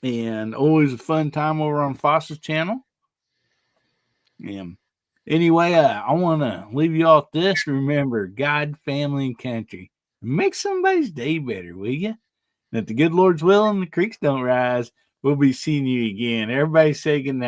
And always a fun time over on Foss's channel. And anyway, I want to leave you all with this. Remember, God, family, and country. Make somebody's day better, will you? And if the good Lord's will and the creeks don't rise, we'll be seeing you again. Everybody say good night.